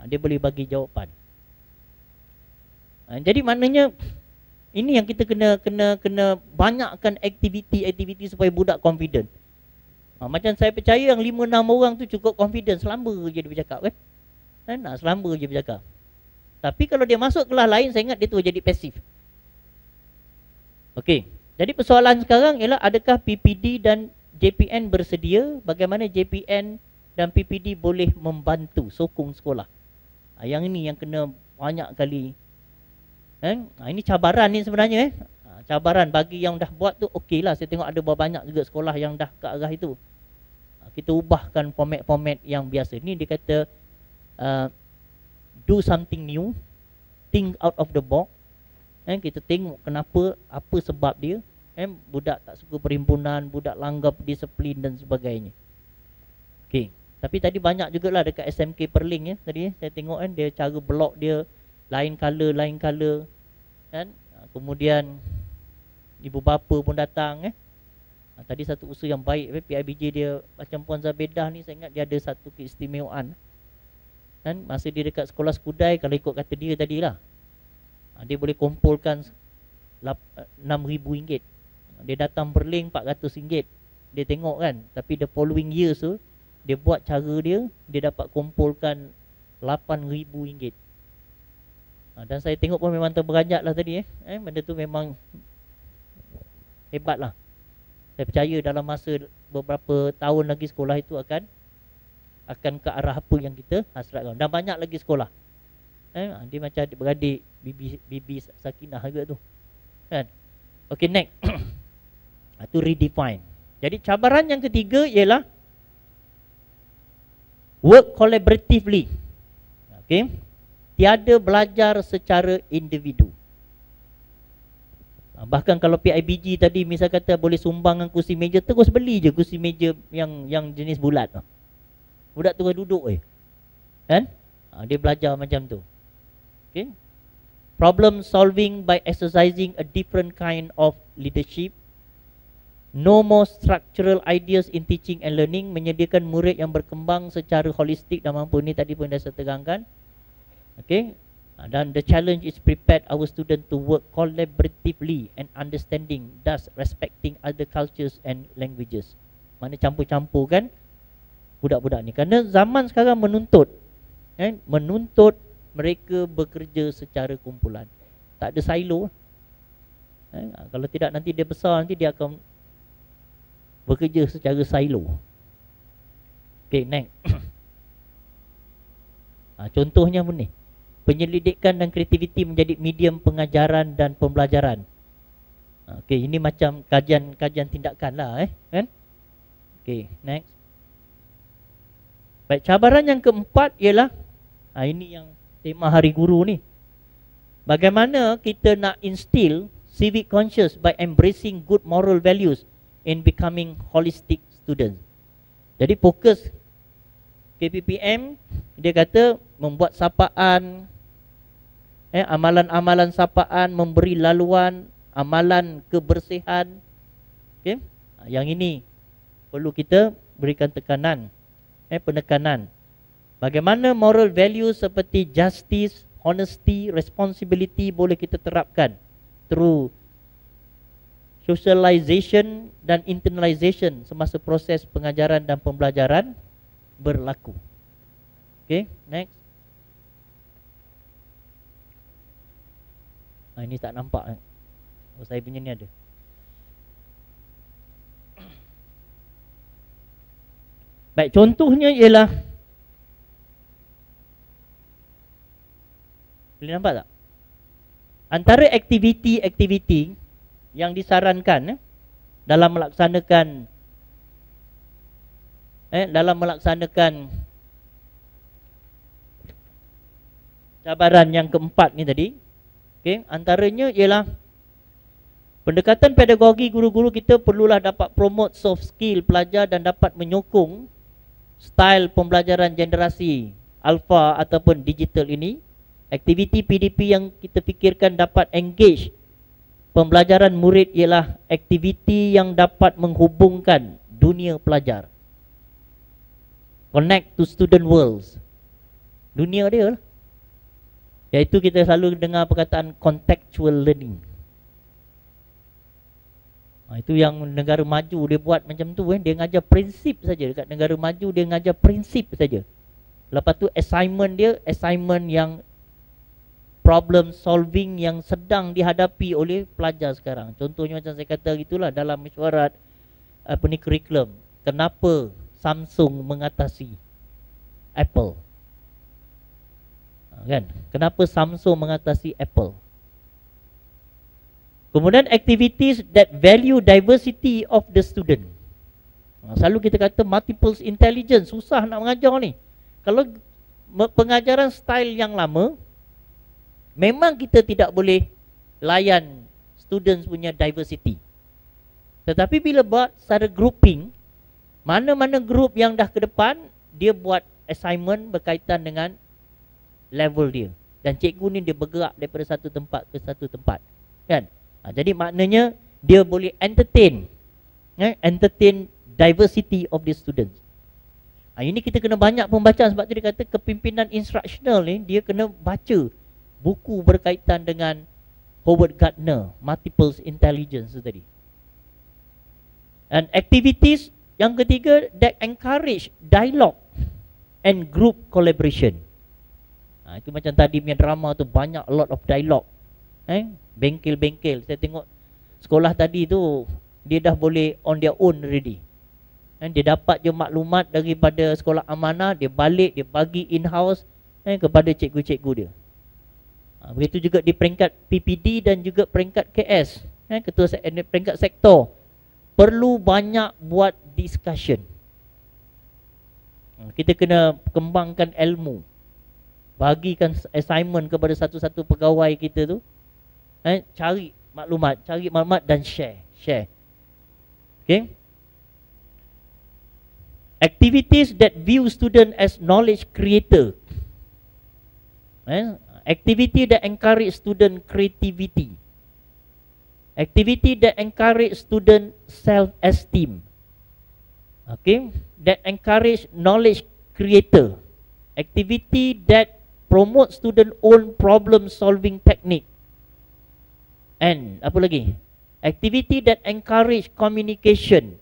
Dia boleh bagi jawapan. Jadi maknanya ini yang kita kena banyakkan aktiviti supaya budak confident. Macam saya percaya yang 5-6 orang tu cukup confident, selamba je dia bercakap kan. Selamba je bercakap. Tapi kalau dia masuk kelas lain, saya ingat dia tu jadi pasif. Okey. Jadi persoalan sekarang ialah adakah PPD dan JPN bersedia? Bagaimana JPN dan PPD boleh membantu sokong sekolah? Yang ini yang kena banyak kali. Ini cabaran ni sebenarnya. Cabaran bagi yang dah buat tu okeylah. Saya tengok ada banyak juga sekolah yang dah ke arah itu. Kita ubahkan format-format yang biasa. Ni dia kata do something new, think out of the box. Kita tengok kenapa, apa sebab dia. Budak tak suka perhimpunan, budak langgar disiplin dan sebagainya. Okey. Tapi tadi banyak jugalah dekat SMK Perling ya. Tadi saya tengok kan dia cara blok dia lain color kan. Kemudian ibu bapa pun datang tadi satu usaha yang baik PIBJ dia macam Puan Zabedah ni, saya ingat dia ada satu keistimewaan kan. Masa dia dekat sekolah Skudai, kalau ikut kata dia tadilah, dia boleh kumpulkan RM6,000. Dia datang Perling RM400. Dia tengok kan. Tapi the following years tu dia buat cara dia dapat kumpulkan RM8,000. Dan saya tengok pun memang terberanjat lah tadi benda tu memang hebat lah. Saya percaya dalam masa beberapa tahun lagi sekolah itu akan ke arah apa yang kita hasratkan. Dan banyak lagi sekolah dia macam adik-beradik Bibi Sakinah juga tu kan. Okay, next. Itu redefine. Jadi cabaran yang ketiga ialah work collaboratively. Okay. Tiada belajar secara individu. Bahkan kalau PIBG tadi misal kata boleh sumbangkan kursi meja, terus beli je kursi meja yang jenis bulat. Budak terus duduk kan? Dia belajar macam tu. Okay. Problem solving by exercising a different kind of leadership. No more structural ideas in teaching and learning. Menyediakan murid yang berkembang secara holistik dan mampu. Ni tadi pun dah saya terangkan. Okay. Dan the challenge is prepared our student to work collaboratively and understanding, thus respecting other cultures and languages. Mana campur-campur kan budak-budak ni. Kerana zaman sekarang menuntut mereka bekerja secara kumpulan. Tak ada silo. Kalau tidak nanti dia besar, nanti dia akan bekerja secara silo. Okay, next. Contohnya pun ni. Penyelidikan dan kreativiti menjadi medium pengajaran dan pembelajaran. Okay, ini macam kajian tindakan lah kan? Okay, next. Baik, cabaran yang keempat ialah ini yang tema Hari Guru ni. Bagaimana kita nak instill civic conscious by embracing good moral values in becoming holistic students. Jadi fokus KPPM dia kata membuat sapaan, amalan-amalan sapaan, memberi laluan, amalan kebersihan. Okay? Yang ini perlu kita berikan tekanan, penekanan. Bagaimana moral values seperti justice, honesty, responsibility boleh kita terapkan through socialization dan internalization semasa proses pengajaran dan pembelajaran berlaku. Okay, next. Ini tak nampak. Saya punya ni ada. Baik, contohnya ialah, boleh nampak tak? Antara aktiviti-aktiviti yang disarankan dalam melaksanakan cabaran yang keempat ni tadi, okay, antaranya ialah pendekatan pedagogi guru-guru kita perlulah dapat promote soft skill pelajar dan dapat menyokong style pembelajaran generasi alpha ataupun digital ini. Aktiviti PDP yang kita fikirkan dapat engage pembelajaran murid ialah aktiviti yang dapat menghubungkan dunia pelajar. Connect to student worlds. Dunia dia lah. Iaitu kita selalu dengar perkataan contextual learning. Itu yang negara maju dia buat macam tu. Dia ngajar prinsip saja. Dekat negara maju dia ngajar prinsip saja. Lepas tu assignment dia, assignment yang problem solving yang sedang dihadapi oleh pelajar sekarang. Contohnya macam saya kata gitulah dalam mesyuarat kurikulum. Kenapa Samsung mengatasi Apple? Kan? Kenapa Samsung mengatasi Apple? Kemudian activities that value diversity of the student. Selalu kita kata multiple intelligence, susah nak mengajar ni. Kalau pengajaran style yang lama, memang kita tidak boleh layan students punya diversity. Tetapi bila buat secara grouping, mana-mana group yang dah ke depan, dia buat assignment berkaitan dengan level dia. Dan cikgu ni dia bergerak daripada satu tempat ke satu tempat. Kan? Jadi maknanya dia boleh entertain diversity of the students. Ini kita kena banyak pembacaan, sebab tu dia kata kepimpinan instructional ni dia kena baca buku berkaitan dengan Howard Gardner, multiple intelligence tu tadi. And activities yang ketiga that encourage dialogue and group collaboration. Itu macam tadi punya drama tu, banyak a lot of dialogue. Bengkel-bengkel. Saya tengok sekolah tadi tu dia dah boleh on their own already. Dia dapat je maklumat daripada sekolah amanah, dia balik, dia bagi in-house kepada cikgu-cikgu dia. Begitu juga di peringkat PPD dan juga peringkat KS, ketua peringkat sektor. Perlu banyak buat discussion. Kita kena kembangkan ilmu, bagikan assignment kepada satu-satu pegawai kita tu, cari maklumat dan share. Okay. Activities that view student as knowledge creator. Activity that encourage student creativity. Activity that encourage student self-esteem. Okay, that encourage knowledge creator. Activity that promote student own problem solving technique. And apa lagi? Activity that encourage communication.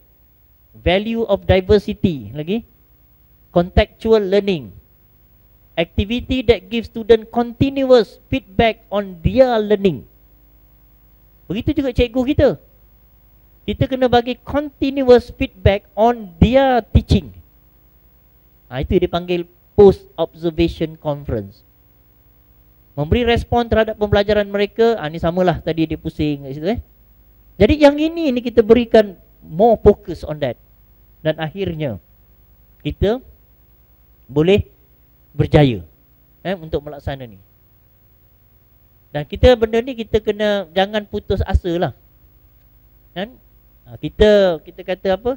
Value of diversity lagi. Contextual learning. Activity that gives student continuous feedback on their learning. Begitu juga cikgu kita. Kita kena bagi continuous feedback on their teaching. Itu dipanggil post observation conference. Memberi respon terhadap pembelajaran mereka. Ini samalah tadi dia pusing kat situ. Jadi yang ini kita berikan more focus on that. Dan akhirnya kita boleh berjaya untuk melaksana ni. Dan kita benda ni kita kena jangan putus asa lah. Kan? Kita kata apa?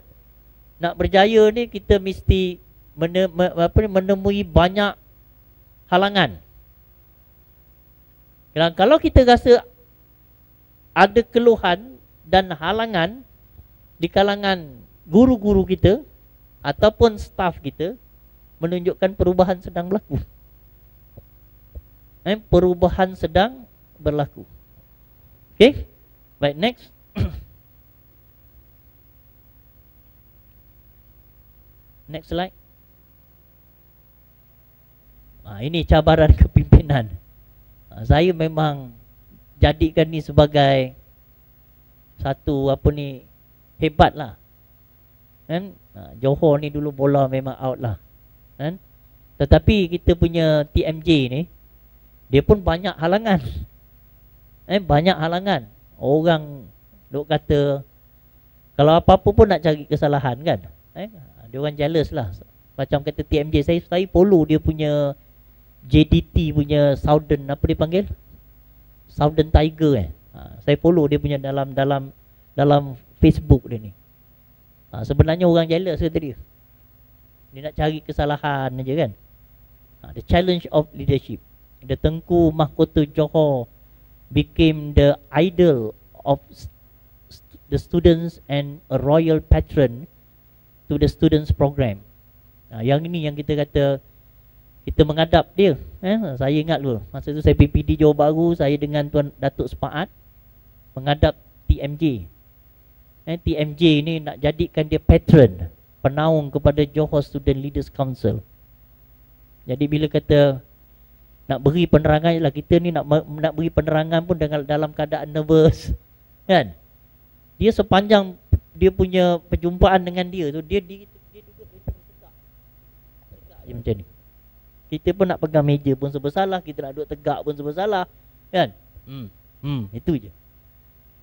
Nak berjaya ni kita mesti menemui banyak halangan. Kalau kita rasa ada keluhan dan halangan di kalangan guru-guru kita ataupun staf kita, menunjukkan perubahan sedang berlaku. Perubahan sedang berlaku. Okay, baik, next. Next slide. Ini cabaran kepimpinan. Saya memang jadikan ni sebagai satu hebat lah. Kan? Johor ni dulu bola memang out lah. Kan? Tetapi kita punya TMJ ni, dia pun banyak halangan. Banyak halangan. Orang duk kata kalau apa-apa pun nak cari kesalahan kan. Dia orang jealous lah. Macam kata TMJ, saya follow dia punya JDT punya Southern, apa dia panggil? Southern Tiger saya follow dia punya dalam Facebook dia ni. Sebenarnya orang jealous ke tadi. Dia nak cari kesalahan aja kan. The challenge of leadership. The Tengku Mahkota Johor became the idol of the students and a royal patron to the students program. Yang ini yang kita kata kita menghadap dia. Saya ingat dulu masa tu saya PPD Johor Bahru, saya dengan Tuan Datuk Sepaat menghadap TMJ. TMJ ni nak jadikan dia patron, penaung kepada Johor Student Leaders Council. Jadi bila kata Nak beri penerangan lah, kita ni nak beri penerangan pun dengan dalam keadaan nervous. Kan? Dia sepanjang dia punya perjumpaan dengan dia tu, dia duduk tegak je macam ni. Kita pun nak pegang meja pun serba salah, kita nak duduk tegak pun serba salah. Kan? Itu je.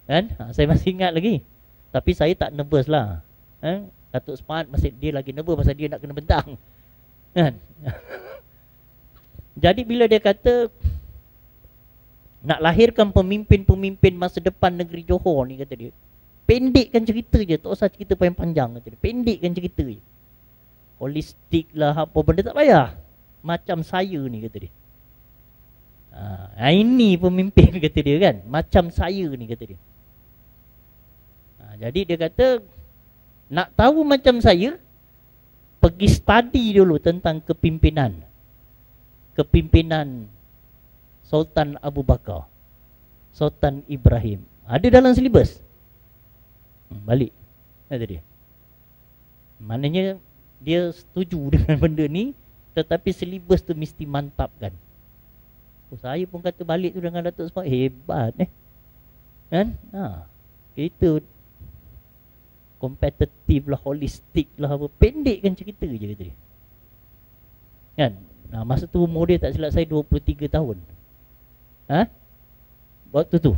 Kan? Saya masih ingat lagi. Tapi saya tak nervous lah. Datuk Smart masih dia lagi nervous pasal dia nak kena bentang. Kan? Jadi bila dia kata nak lahirkan pemimpin-pemimpin masa depan negeri Johor ni, kata dia, pendekkan cerita je, tak usah cerita panjang-panjang, kata dia. Pendekkan cerita je. Holistik lah, apa benda tak payah. Macam saya ni, kata dia. Ini pemimpin, kata dia kan. Macam saya ni, kata dia. Jadi dia kata, nak tahu macam saya, pergi study dulu tentang kepimpinan. Kepimpinan Sultan Abu Bakar, Sultan Ibrahim. Ada dalam silibus. Balik, kata dia. Maknanya dia setuju dengan benda ni, tetapi silibus tu mesti mantapkan. Saya pun kata balik tu dengan Datuk Smart, hebat kan? Kita kompetitif lah, holistik lah, apa, pendekkan cerita je, kata dia. Kan? Masa tu umur dia tak silap saya 23 tahun. Waktu tu.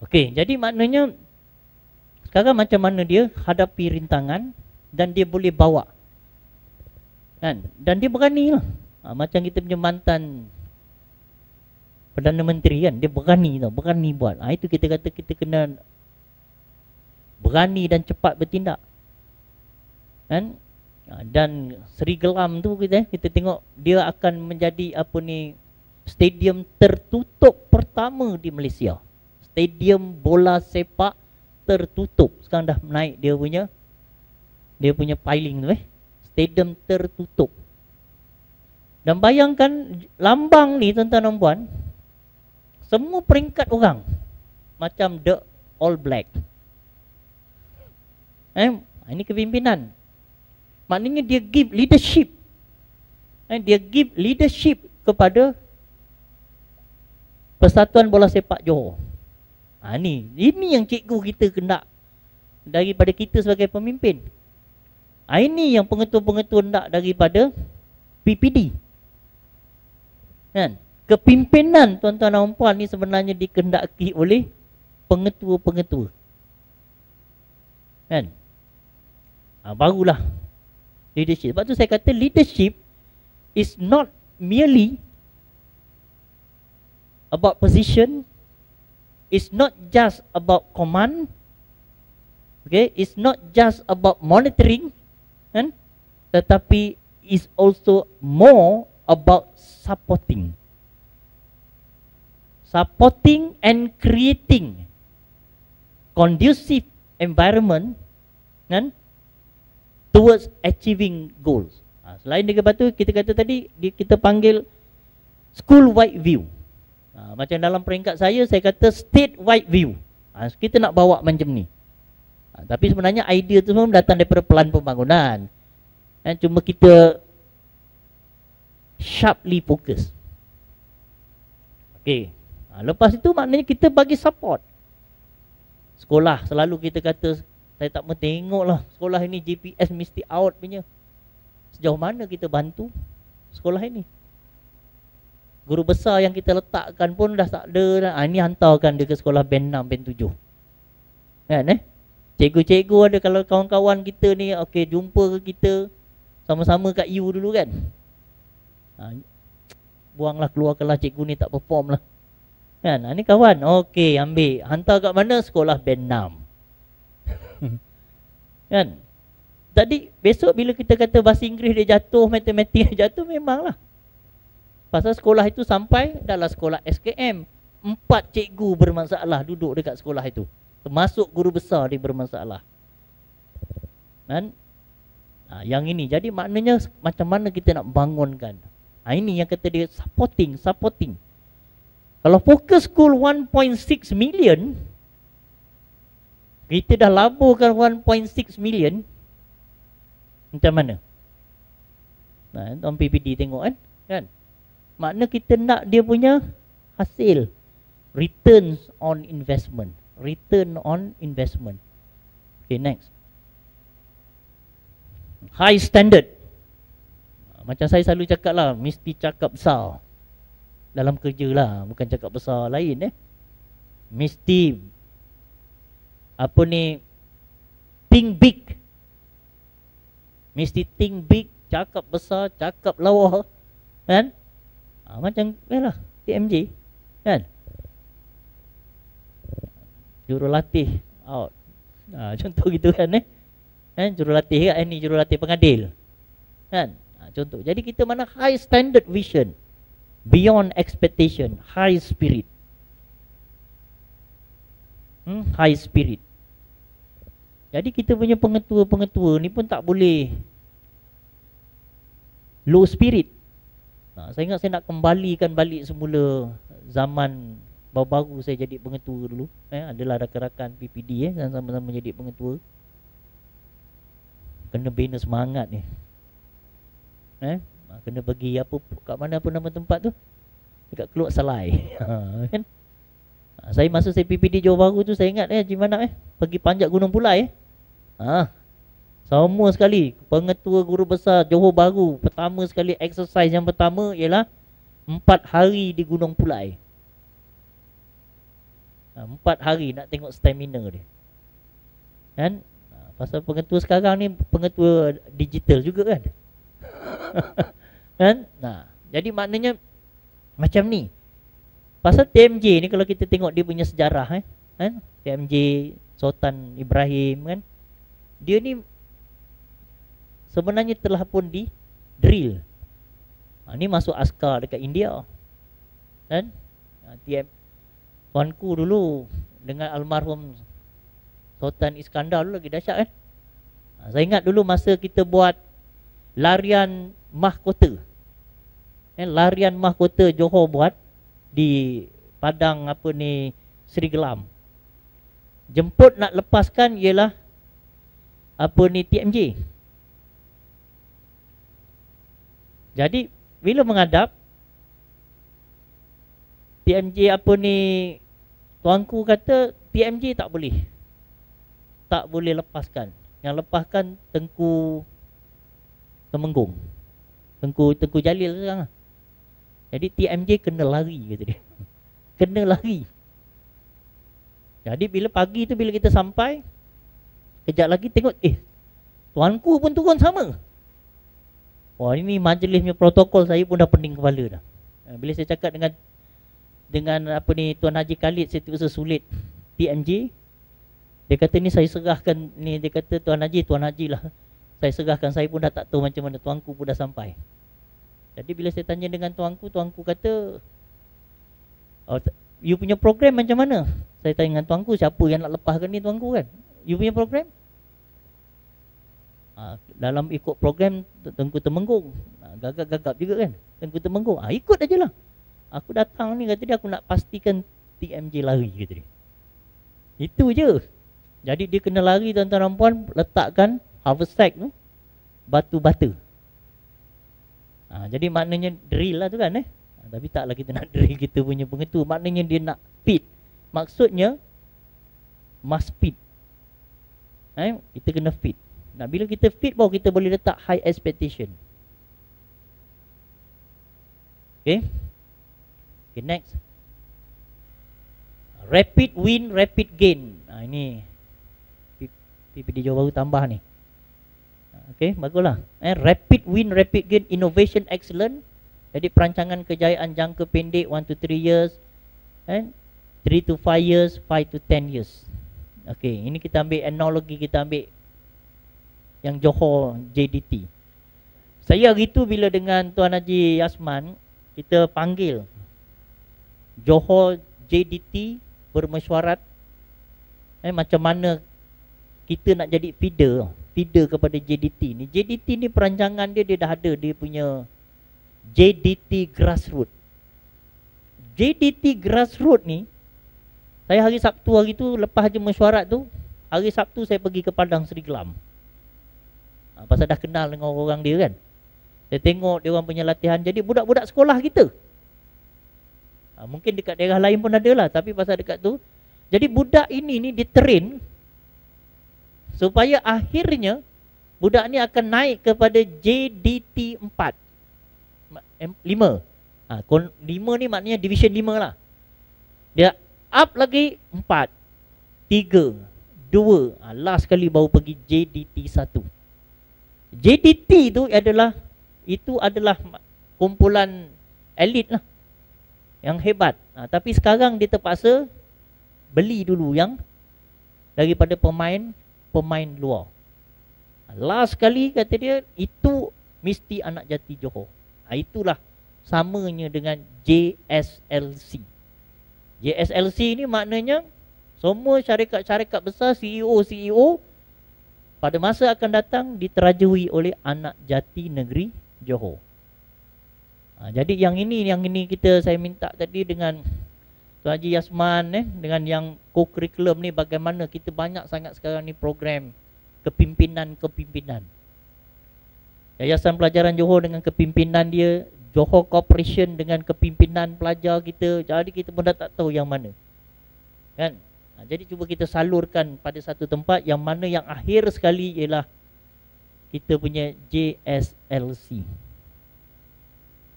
Okey, jadi maknanya sekarang macam mana dia hadapi rintangan dan dia boleh bawa. Kan? Dan dia berani lah. Macam kita punya mantan Perdana Menteri kan, dia berani tau, berani buat. Itu kita kata kita kena berani dan cepat bertindak. Kan? Dan Seri Gelam tu kita tengok dia akan menjadi stadium tertutup pertama di Malaysia. Stadium bola sepak tertutup. Sekarang dah naik dia punya piling tu stadium tertutup. Dan bayangkan lambang ni, tuan-tuan dan puan, semua peringkat orang macam the All Black. Ini kepimpinan. Maknanya dia give leadership. Dia give leadership kepada Persatuan Bola Sepak Johor. Ini yang cikgu kita kena daripada kita sebagai pemimpin. Ini yang pengetua-pengetua nak daripada PPD. Kan? Kepimpinan, tuan-tuan dan puan, ni sebenarnya dikehendaki oleh pengetua-pengetua. Kan? Barulah leadership. Sebab tu saya kata leadership is not merely about position, it's not just about command, okay, it's not just about monitoring, kan? Tetapi is also more about supporting and creating conducive environment, kan, towards achieving goals. Selain daripada tu, kita kata tadi, kita panggil school-wide view. Macam dalam peringkat saya kata state-wide view. Kita nak bawa macam ni. Tapi sebenarnya idea tu semua datang daripada pelan pembangunan. Cuma kita sharply fokus. Okey. Lepas itu maknanya kita bagi support. Sekolah, selalu kita kata, saya tak mau tengok lah sekolah ini GPS mesti out punya. Sejauh mana kita bantu sekolah ini? Guru besar yang kita letakkan pun dah tak ada dah. Ini hantarkan dia ke sekolah band 6, band 7. Kan Cikgu-cikgu ada, kalau kawan-kawan kita ni okey, jumpa ke kita sama-sama kat U dulu kan. Buanglah, keluarkanlah cikgu ni tak perform lah. Kan? Ni kawan, okey, ambil, hantar kat mana? Sekolah band 6. Kan? Jadi besok bila kita kata bahasa Inggeris dia jatuh, matematik dia jatuh, memanglah. Pasal sekolah itu sampai dalam sekolah SKM 4 cikgu bermasalah duduk dekat sekolah itu. Termasuk guru besar dia bermasalah. Kan? Yang ini, jadi maknanya macam mana kita nak bangunkan. Ini yang kata dia supporting. Kalau fokus school 1.6 million, kita dah laburkan 1.6 million, macam mana? Nah, tuan PPD tengok kan? Makna kita nak dia punya hasil, returns on investment. Return on investment. Okay, next. High standard. Macam saya selalu cakap lah, mesti cakap besar dalam kerja lah, bukan cakap besar lain Mesti think big. Mesti think big, cakap besar, cakap lawa, kan? Macam lah TMJ, kan? Jurulatih out. Contoh gitu kan jurulatih kan, ni jurulatih pengadil, kan? Contoh. Jadi kita mana high standard vision, beyond expectation, high spirit. High spirit. Jadi kita punya pengetua-pengetua ni pun tak boleh low spirit. Saya ingat saya nak kembalikan balik semula zaman baru-baru saya jadi pengetua dulu. Adalah rakan-rakan PPD sama-sama jadi pengetua. Kena bina semangat ni. Kena pergi kat mana pun nama tempat tu, dekat Keluk Salai. Kan? Saya masa saya PPD Johor Bahru tu, saya ingat Haji Manap pergi panjat Gunung Pulai. Semua sekali pengetua guru besar Johor Bahru, pertama sekali exercise yang pertama ialah 4 hari di Gunung Pulai. 4 hari nak tengok stamina dia. Kan? Pasal pengetua sekarang ni pengetua digital juga kan. Kan? Jadi maknanya macam ni. Pasal TMJ ni kalau kita tengok dia punya sejarah TMJ Sultan Ibrahim kan, dia ni sebenarnya telah pun di drill. Ni masuk askar dekat India. Kan? Tuanku dulu dengan almarhum Sultan Iskandar dulu lagi dahsyat kan. Saya ingat dulu masa kita buat larian mahkota. Larian mahkota Johor buat di padang Seri Gelam. Jemput nak lepaskan ialah TMJ. Jadi bila menghadap TMJ tuanku kata TMJ tak boleh lepaskan. Yang lepaskan Tengku Temenggung, Tengku Jalil sekarang. Jadi TMJ kena lari kata dia. Kena lari. Jadi bila pagi tu bila kita sampai, kejap lagi tengok tuanku pun turun sama. Wah, ini majlisnya protokol saya pun dah pening kepala dah. Bila saya cakap dengan Tuan Haji Khalid Setiausaha Sulit TMJ, dia kata ni saya serahkan ni, dia kata Tuan Haji lah. Saya serahkan, saya pun dah tak tahu macam mana, tuanku pun dah sampai. Jadi bila saya tanya dengan tuanku kata, you punya program macam mana? Saya tanya dengan tuanku, siapa yang nak lepaskan ni tuanku kan? You punya program? Dalam ikut program Tengku Temenggung. Gagap-gagap juga kan Tengku Temenggung. Ikut aja lah. Aku datang ni, kata dia, aku nak pastikan TMJ lari, kata dia. Itu je. Jadi dia kena lari, tuan-tuan dan puan, letakkan haversack tu batu-batu. Jadi maknanya drill lah tu kan tapi taklah kita nak drill kita punya pengetua. Maknanya dia nak fit. Maksudnya must fit. Kita kena fit. Bila kita fit baru kita boleh letak high expectation. Okay, next. Rapid win, rapid gain. Ini PPD Johor Bahru tambah ni. Okay, baguslah. Rapid win, rapid gain, innovation excellent. Jadi perancangan kejayaan jangka pendek 1 to 3 years, 3 to 5 years, 5 to 10 years. Okay, ini kita ambil analogi, kita ambil yang Johor JDT. Saya hari tu bila dengan Tuan Haji Yasman, kita panggil Johor JDT bermesyuarat macam mana kita nak jadi feeder kepada JDT ni. JDT ni perancangan dia dah ada, dia punya JDT Grassroot. JDT Grassroot ni, saya hari Sabtu hari tu lepas je mesyuarat tu, hari Sabtu saya pergi ke Padang Seri Gelam. Pasal dah kenal dengan orang dia kan. Saya tengok dia orang punya latihan. Jadi budak-budak sekolah kita. Mungkin dekat daerah lain pun ada lah. Tapi pasal dekat tu. Jadi budak ini ni ditrain supaya akhirnya budak ni akan naik kepada JDT 4. 5. 5 ni maknanya division 5 lah. Dia up lagi 4, 3, 2. Last kali baru pergi JDT 1. JDT tu adalah kumpulan elit lah, yang hebat. Tapi sekarang dia terpaksa beli dulu yang daripada pemain luar. Last kali kata dia, itu mesti anak jati Johor. Itulah samanya dengan JSLC. JSLC ni maknanya semua syarikat-syarikat besar, CEO pada masa akan datang diterajui oleh anak jati negeri Johor. Jadi yang ini saya minta tadi dengan Tuan Haji Yasman dengan yang co-curriculum ni, bagaimana kita banyak sangat sekarang ni program kepimpinan. Yayasan Pelajaran Johor dengan kepimpinan dia, Johor Corporation dengan kepimpinan pelajar kita. Jadi kita pun dah tak tahu yang mana. Kan? Jadi cuba kita salurkan pada satu tempat, yang mana yang akhir sekali ialah kita punya JSLC.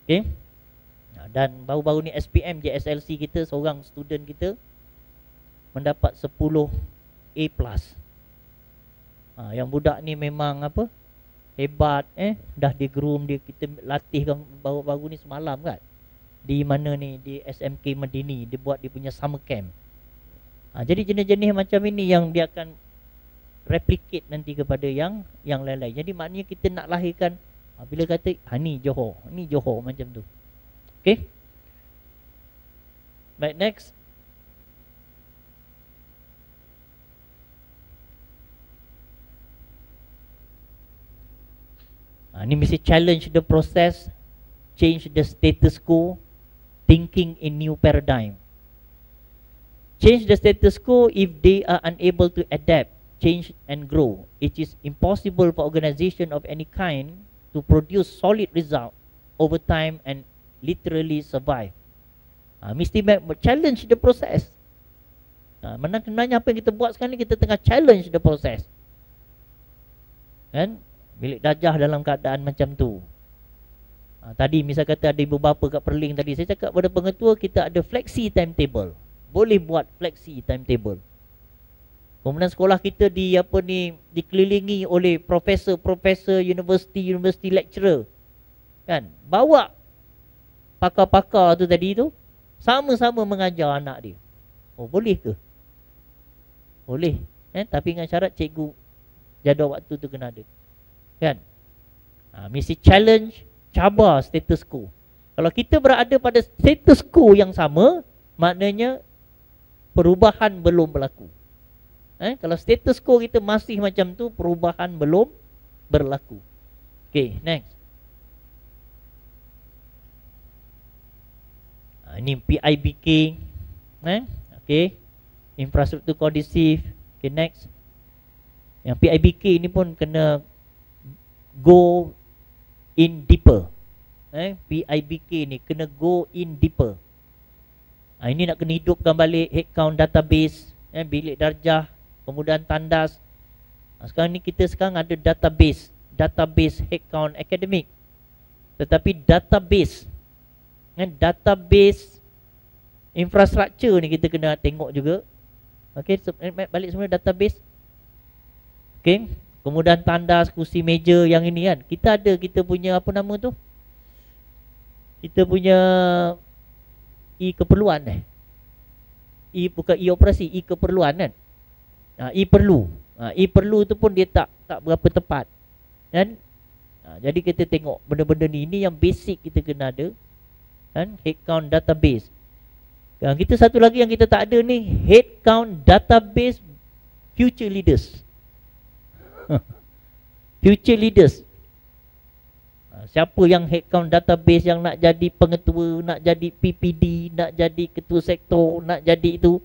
Okay? Dan baru-baru ni SPM JSLC kita, seorang student kita mendapat 10 A+. Yang budak ni memang hebat, dah di-groom dia, kita latih baru-baru ni semalam kan. Di mana ni, di SMK Medini, dia buat dia punya summer camp. Jadi jenis-jenis macam ini yang dia akan replicate nanti kepada yang lain-lain. Jadi maknanya kita nak lahirkan, bila kata ni Johor macam tu. Okay. Baik, next. Ni mesti challenge the process, change the status quo, thinking in new paradigm. Change the status quo if they are unable to adapt, change and grow. It is impossible for organization of any kind to produce solid result over time and literally survive. Mesti challenge the process. Sebenarnya apa yang kita buat sekarang ni, kita tengah challenge the process. Kan? Bilik darjah dalam keadaan macam tu. Tadi misal kata ada ibu bapa kat Perling tadi, saya cakap pada pengetua kita ada flexi timetable. Boleh buat flexi timetable. Kemudian sekolah kita dikelilingi oleh profesor, university lecturer. Kan? Bawa pakar-pakar tu tadi tu, sama-sama mengajar anak dia. Boleh ke? Boleh. Tapi dengan syarat cikgu jadual waktu tu kena ada. Kan? Mesti challenge, cabar status quo. Kalau kita berada pada status quo yang sama, maknanya perubahan belum berlaku. Kalau status quo kita masih macam tu, perubahan belum berlaku. Okay, next. Ini PIBK. Okay, infrastruktur kondusif. Okay, next. Yang PIBK ni pun kena go in deeper. PIBK ni kena go in deeper. Ini nak kena hidupkan balik headcount database, bilik darjah, kemudian tandas. Sekarang ni kita ada database headcount akademik. Tetapi database infrastruktur ni kita kena tengok juga. Okey, balik semua database. Okey, kemudian tandas, kursi meja yang ini kan. Kita punya apa nama tu? Kita punya keperluan bukan operasi, keperluan kan. Perlu. Perlu tu pun dia tak berapa tepat. Kan? Jadi kita tengok benda-benda ni, ini yang basic kita kena ada. Kan? Headcount database. Kita satu lagi yang kita tak ada ni, headcount database future leaders. Future leaders. Siapa yang headcount database yang nak jadi pengetua, nak jadi PPD, nak jadi ketua sektor, nak jadi itu.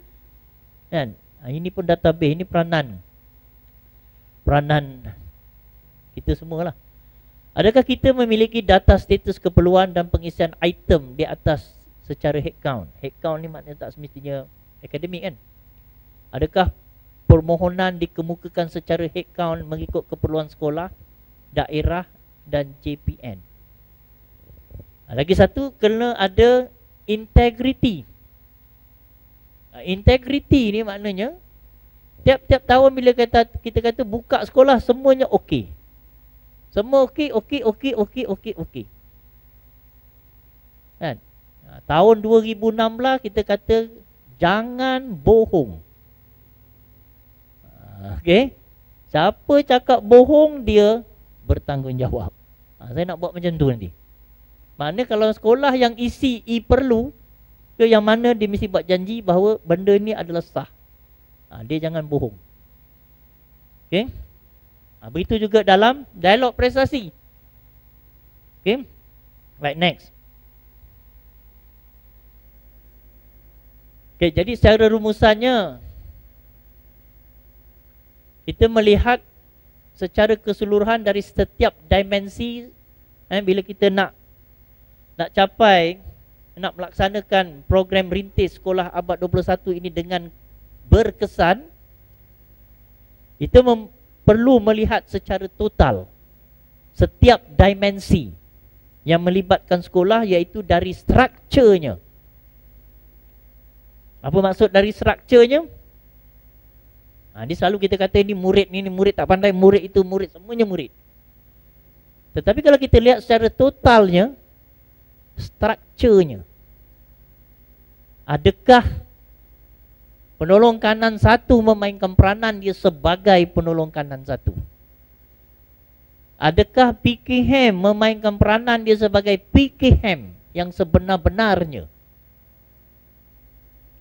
Kan? Ini pun database, ini peranan kita semualah. Adakah kita memiliki data status keperluan dan pengisian item di atas secara head count? Head count ni maknanya tak semestinya akademik kan? Adakah permohonan dikemukakan secara head count mengikut keperluan sekolah, daerah dan JPN? Lagi satu, kena ada integriti. Integriti ni maknanya tiap-tiap tahun bila kita kata buka sekolah semuanya okey. Semua okey. Kan? Tahun 2016 kita kata jangan bohong. Okey. Siapa cakap bohong dia bertanggungjawab. Saya nak buat macam tu nanti. Maknanya kalau sekolah yang isi perlu ke yang mana dia mesti buat janji bahawa benda ni adalah sah. Dia jangan bohong. Okey. Begitu juga dalam dialog prestasi. Okay. Right, next. Okay, jadi secara rumusannya kita melihat secara keseluruhan dari setiap dimensi. Bila kita nak capai, nak melaksanakan program rintis sekolah abad 21 ini dengan berkesan, kita perlu melihat secara total setiap dimensi yang melibatkan sekolah, iaitu dari strukturnya. Apa maksud dari strukturnya? Dia selalu kita kata ini murid tak pandai, murid itu murid, semuanya murid. Tetapi kalau kita lihat secara totalnya, strukturnya, adakah penolong kanan satu memainkan peranan dia sebagai penolong kanan satu? Adakah PKM memainkan peranan dia sebagai PKM yang sebenar-benarnya?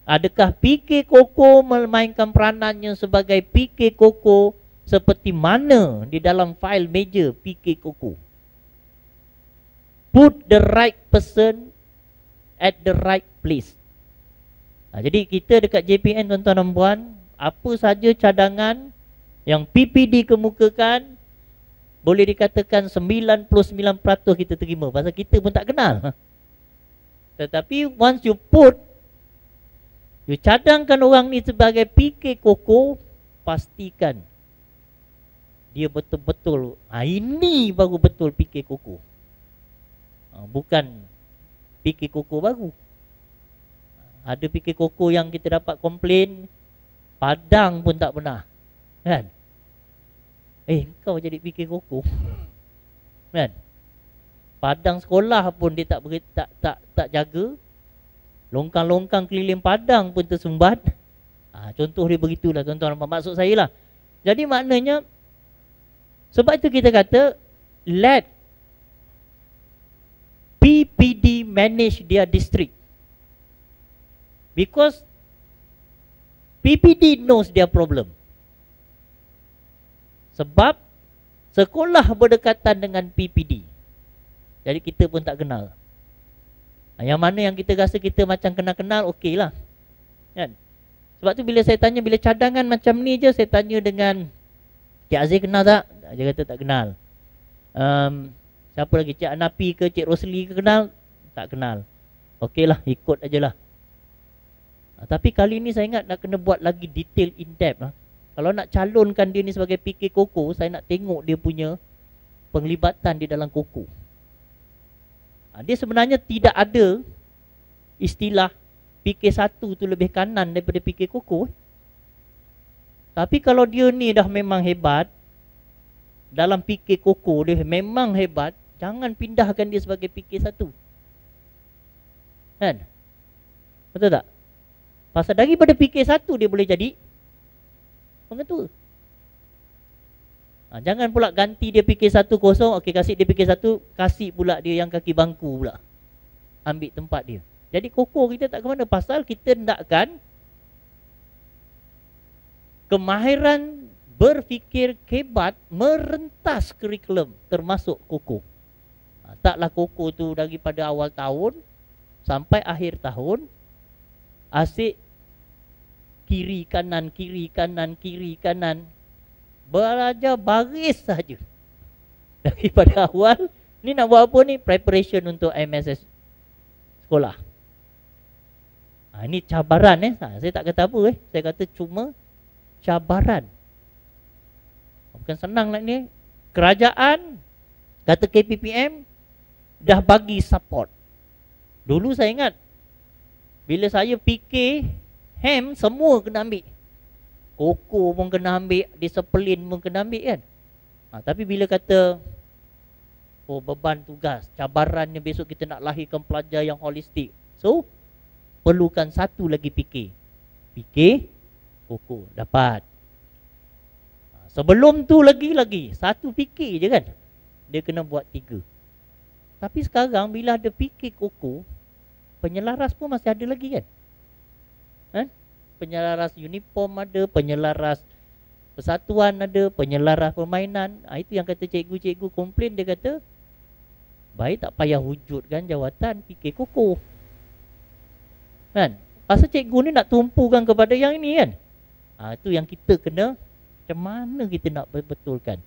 Adakah PK Koko memainkan peranannya sebagai PK Koko seperti mana di dalam fail meja PK Koko? Put the right person at the right place. Jadi kita dekat JPN, tuan-tuan dan puan, apa saja cadangan yang PPD kemukakan, boleh dikatakan 99% kita terima. Pasal kita pun tak kenal. Tetapi once you cadangkan orang ni sebagai PK Koko, pastikan dia betul-betul, ini baru betul PK Koko. Bukan PK Koko baru. Ada PK Koko yang kita dapat komplain, Padang pun tak pernah. Kan? Kau jadi PK Koko. Kan? Padang sekolah pun dia tak jaga. Longkang-longkang keliling Padang pun tersumbat. Contoh dia begitulah, tuan-tuan. Maksud saya lah. Jadi maknanya, sebab itu kita kata, let PPD manage their district. Because PPD knows their problem. Sebab sekolah berdekatan dengan PPD. Jadi kita pun tak kenal. Yang mana yang kita rasa kita macam kenal-kenal, okey lah. Kan? Sebab tu bila saya tanya, bila cadangan macam ni je, saya tanya dengan Cik Aziz kenal tak? Dia kata tak kenal. Siapa lagi? Cik Anapi ke Cik Rosli ke kenal? Tak kenal. Okey lah, ikut ajalah. Tapi kali ni saya ingat nak kena buat lagi detail in depth lah. Kalau nak calonkan dia ni sebagai PK Koko, saya nak tengok dia punya penglibatan di dalam Koko. Dia sebenarnya tidak ada istilah PK1 tu lebih kanan daripada PK Koko. Tapi kalau dia ni dah memang hebat, dalam PK Koko dia memang hebat, jangan pindahkan dia sebagai PK1. Kan? Betul tak? Pasal daripada PK1 dia boleh jadi pengetua. Jangan pula ganti dia PK1 kosong, okey kasih dia PK1, kasih pula dia yang kaki bangku pula. Ambil tempat dia. Jadi Koko kita tak ke mana, pasal kita hendakkan kemahiran berfikir hebat merentas kurikulum termasuk Koko. Taklah Koko tu daripada awal tahun sampai akhir tahun asyik kiri kanan, belajar baris saja. daripada awal. Ni nak buat apa ni? Preparation untuk MSS sekolah. Ini cabaran saya tak kata apa saya kata cuma cabaran. Bukan senang nak ni. Kerajaan kata KPPM dah bagi support. Dulu saya ingat bila saya fikir ham semua kena ambil. Koko pun kena ambil, disiplin pun kena ambil kan. Tapi bila kata beban tugas, cabarannya besok kita nak lahirkan pelajar yang holistik. So perlukan satu lagi fikir. Fikir koko dapat. Sebelum tu lagi satu fikir je kan. Dia kena buat 3. Tapi sekarang bila ada fikir koko, penyelaras pun masih ada lagi kan. Penyelaras uniform ada, penyelaras persatuan ada, penyelaras permainan. Itu yang kata cikgu-cikgu komplain. Dia kata baik tak payah wujudkan jawatan fikir koko kan. Pasal cikgu ni nak tumpukan kepada yang ini kan. Itu yang kita kena, macam mana kita nak betulkan.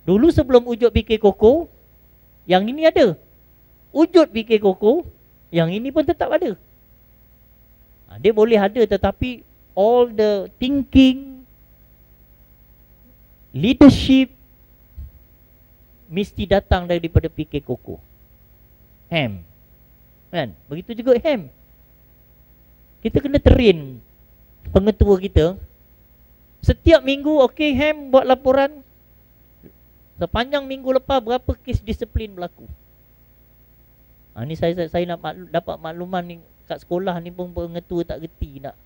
Dulu sebelum wujud fikir koko, yang ini ada. Wujud fikir koko, yang ini pun tetap ada. Dia boleh ada tetapi all the thinking, leadership mesti datang daripada fikir koko. Ham kan? Begitu juga ham. Kita kena train pengetua kita. Setiap minggu okey ham buat laporan. Sepanjang minggu lepas berapa kes disiplin berlaku. Ni saya nak dapat makluman ni. Kat sekolah ni pun pengetua tak reti nak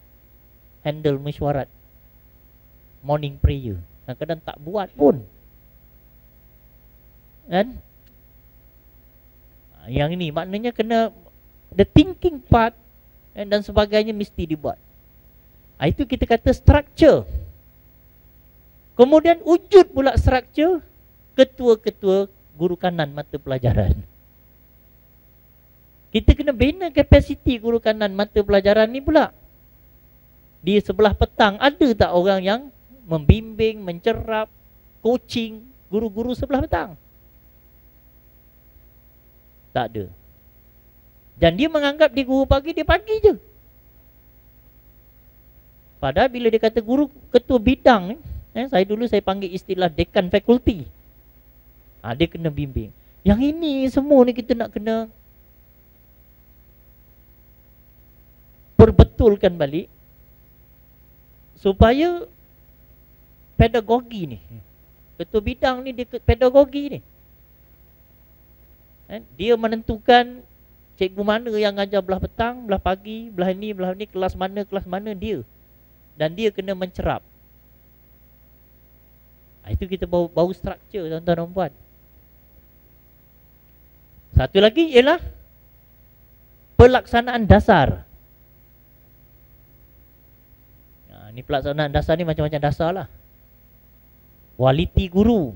handle mesyuarat morning prayer. Kadang-kadang tak buat pun kan. Yang ini maknanya kena the thinking part dan sebagainya mesti dibuat. Itu kita kata structure. Kemudian wujud pula structure ketua-ketua guru kanan mata pelajaran. Kita kena bina kapasiti guru kanan mata pelajaran ni pula. Di sebelah petang ada tak orang yang membimbing, mencerap, coaching guru-guru sebelah petang? Tak ada. Dan dia menganggap dia guru pagi, dia pagi je. Padahal bila dia kata guru ketua bidang, saya dulu saya panggil istilah dekan fakulti. Dia kena bimbing. Yang ini semua ni kita nak kena perbetulkan balik supaya pedagogi ni, ketua bidang ni dia pedagogi ni, dia menentukan cikgu mana yang ngajar belah petang, belah pagi, belah ni, kelas mana dia. Dan dia kena mencerap. Itu kita bau struktur tuan-tuan dan puan. Satu lagi ialah pelaksanaan dasar. Ni pelaksanaan dasar ni macam-macam dasar lah. Kualiti guru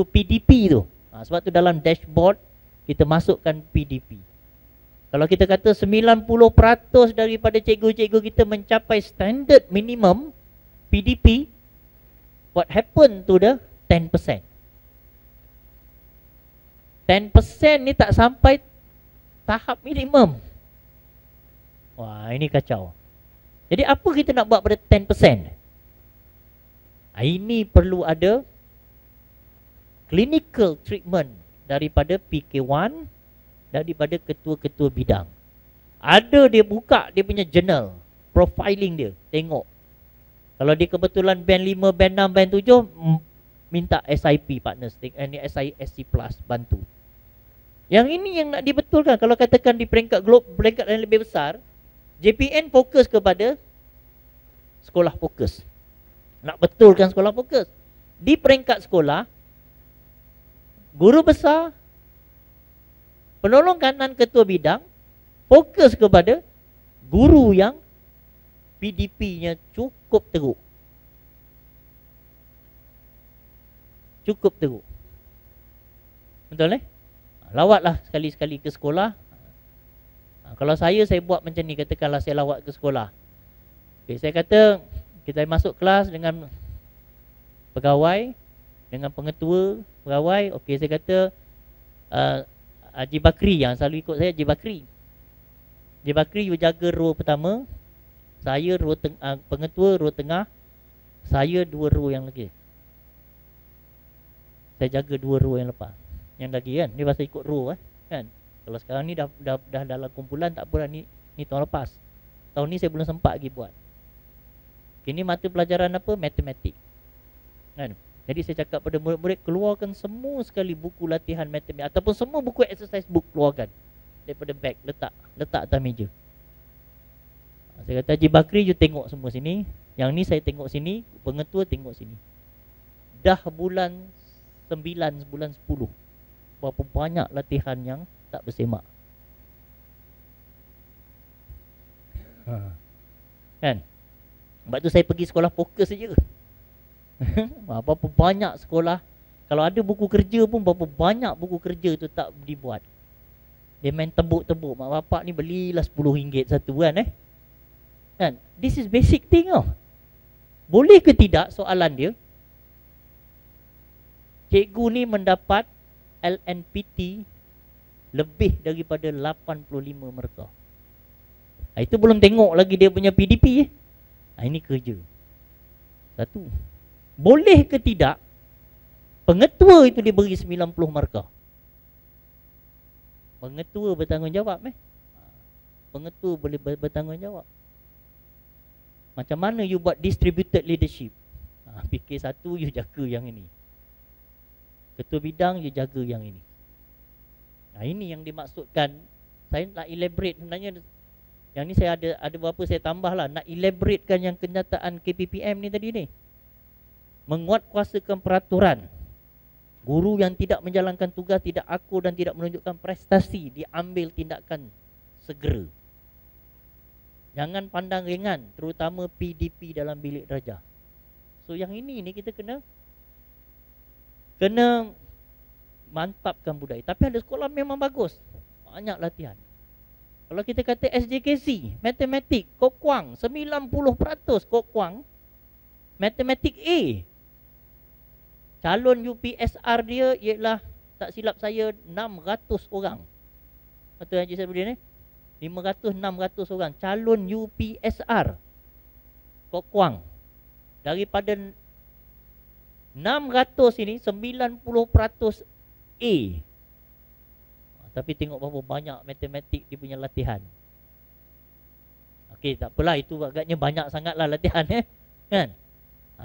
PDP tu. Sebab tu dalam dashboard kita masukkan PDP. Kalau kita kata 90% daripada cikgu-cikgu kita mencapai standard minimum PDP, what happen to the 10%? 10% ni tak sampai tahap minimum. Wah, ini kacau. Jadi apa kita nak buat pada 10%? Ini perlu ada clinical treatment daripada PK1, daripada ketua-ketua bidang. Ada dia buka dia punya journal, profiling dia, tengok. Kalau dia kebetulan band 5, band 6, band 7, minta SIP partners, ni SISC plus bantu. Yang ini yang nak dibetulkan. Kalau katakan di peringkat peringkat yang lebih besar, JPN fokus kepada sekolah fokus. Nak betulkan sekolah fokus. Di peringkat sekolah, guru besar, penolong kanan ketua bidang, fokus kepada guru yang PDP-nya cukup teruk. Cukup teruk. Betul Lawatlah sekali-sekali ke sekolah. Kalau saya buat macam ni, katakanlah saya lawat ke sekolah. Okay, saya kata kita masuk kelas dengan pegawai dengan pengetua pegawai. Okey, saya kata Haji Bakri yang selalu ikut saya, Haji Bakri. Haji Bakri you jaga row pertama, saya row pengetua row tengah, saya 2 row yang lagi. Saya jaga 2 row yang lepas. Yang lagi kan, dia pasal ikut row kan. Kalau sekarang ni dah dalam kumpulan tak apalah, ni tahun lepas. Tahun ni saya belum sempat lagi buat. Ini mata pelajaran apa? Matematik. Kan? Jadi saya cakap pada murid-murid, keluarkan semua sekali buku latihan matematik ataupun semua buku exercise book keluarkan daripada beg, letak atas meja. Saya kata, Haji Bakri you tengok semua sini, yang ni saya tengok sini, pengetua tengok sini. Dah bulan 9, bulan 10, berapa banyak latihan yang tak bersemak. Kan? Sebab tu saya pergi sekolah fokus saja. Berapa banyak sekolah, kalau ada buku kerja pun berapa banyak buku kerja tu tak dibuat. Dia main tebuk-tebuk, mak bapak ni belilah RM10 satu kan. This is basic thing tau. Boleh ke tidak soalan dia? Cikgu ni mendapat LNPT lebih daripada 85 mereka. Itu belum tengok lagi dia punya PDP. Ini kerja. Satu. Boleh ke tidak pengetua itu diberi 90 markah? Pengetua bertanggungjawab Pengetua boleh bertanggungjawab. Macam mana you buat distributed leadership? Fikir satu, you jaga yang ini. Ketua bidang, you jaga yang ini. Ini yang dimaksudkan. Saya nak elaborate sebenarnya. Yang ni saya ada berapa saya tambah lah. Nak elaboratekan yang kenyataan KPPM ni tadi ni. Menguatkuasakan peraturan. Guru yang tidak menjalankan tugas, tidak akur dan tidak menunjukkan prestasi, diambil tindakan segera. Jangan pandang ringan, terutama PDP dalam bilik darjah. So yang ini kita kena mantapkan budaya. Tapi ada sekolah memang bagus, banyak latihan. Kalau kita kata SJKC, matematik, Kok Kuang, 90% Kok Kuang, matematik A. Calon UPSR dia ialah, tak silap saya, 600 orang. Betul Haji Sabudin 500-600 orang calon UPSR Kok Kuang. Daripada 600 ini 90% A. Tapi tengok berapa banyak matematik dia punya latihan. Okey, tak apalah, itu agaknya banyak sangatlah latihan kan.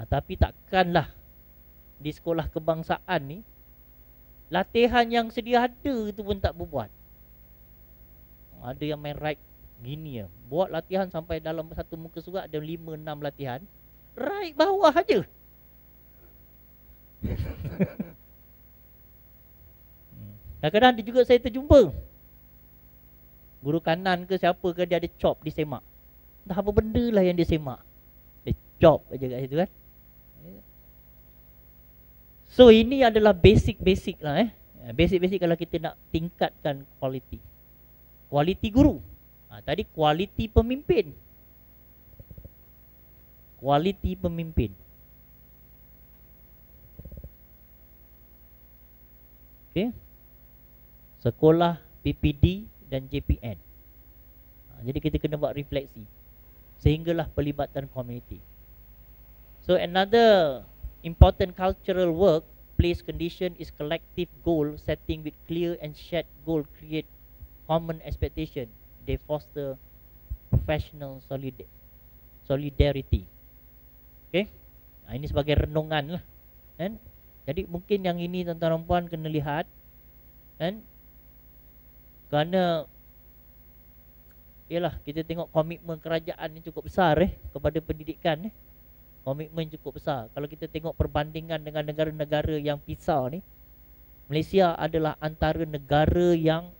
Tapi takkanlah di sekolah kebangsaan ni latihan yang sedia ada tu pun tak berbuat. Ada yang main right gini buat latihan sampai dalam satu muka surat ada 5-6 latihan. Right bawah aja. Kadang-kadang ada juga saya terjumpa guru kanan ke siapa ke, dia ada chop di semak. Entah apa benda lah yang dia semak, dia chop aja kat situ kan. So ini adalah basic-basic lah basic-basic kalau kita nak tingkatkan kualiti. Kualiti guru. Tadi kualiti pemimpin. Kualiti pemimpin. Okey. Sekolah, PPD dan JPN. Jadi kita kena buat refleksi sehinggalah pelibatan komuniti. So another important cultural work place condition is collective goal setting with clear and shared goal create common expectation. They foster professional solidarity. Okay, ini sebagai renungan lah kan? Jadi mungkin yang ini tuan-tuan dan puan kena lihat kan? Kerana yalah, kita tengok komitmen kerajaan ni cukup besar kepada pendidikan komitmen cukup besar. Kalau kita tengok perbandingan dengan negara-negara yang pisau ni, Malaysia adalah antara negara yang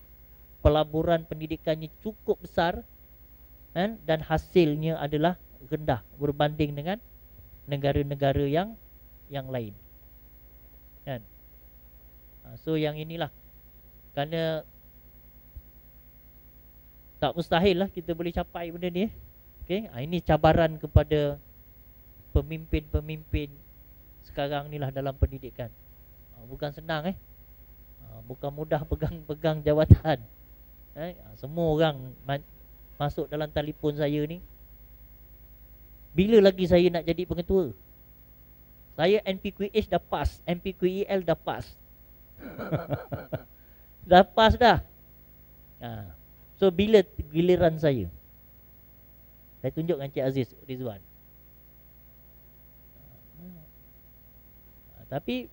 pelaburan pendidikannya cukup besar kan? Dan hasilnya adalah rendah berbanding dengan negara-negara yang lain kan? So yang inilah, kerana tak mustahil lah kita boleh capai benda ni. Okay? Ini cabaran kepada pemimpin-pemimpin sekarang ni lah dalam pendidikan. Bukan senang bukan mudah pegang jawatan. Semua orang masuk dalam telefon saya ni, bila lagi saya nak jadi pengetua? Saya NPQH dah pass, NPQEL dah pass. Dah pass dah. So bila giliran saya? Saya tunjuk dengan Cik Aziz Rizwan. Tapi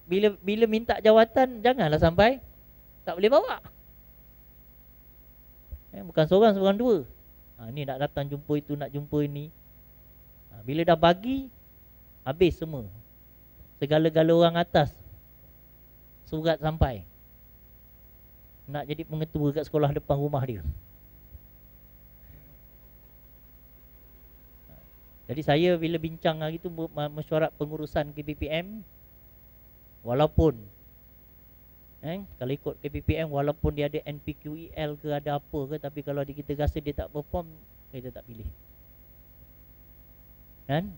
bila minta jawatan, janganlah sampai tak boleh bawa. Bukan seorang dua. Ni nak datang jumpa itu, nak jumpa ini. Bila dah bagi, habis semua. Segala-gala orang atas surat sampai. Nak jadi pengetua kat sekolah depan rumah dia. Jadi saya bila bincang hari tu mesyuarat pengurusan KPPM, walaupun kalau ikut KPPM, walaupun dia ada NPQEL ke, ada apa ke, tapi kalau kita rasa dia tak perform, kita tak pilih. Kan?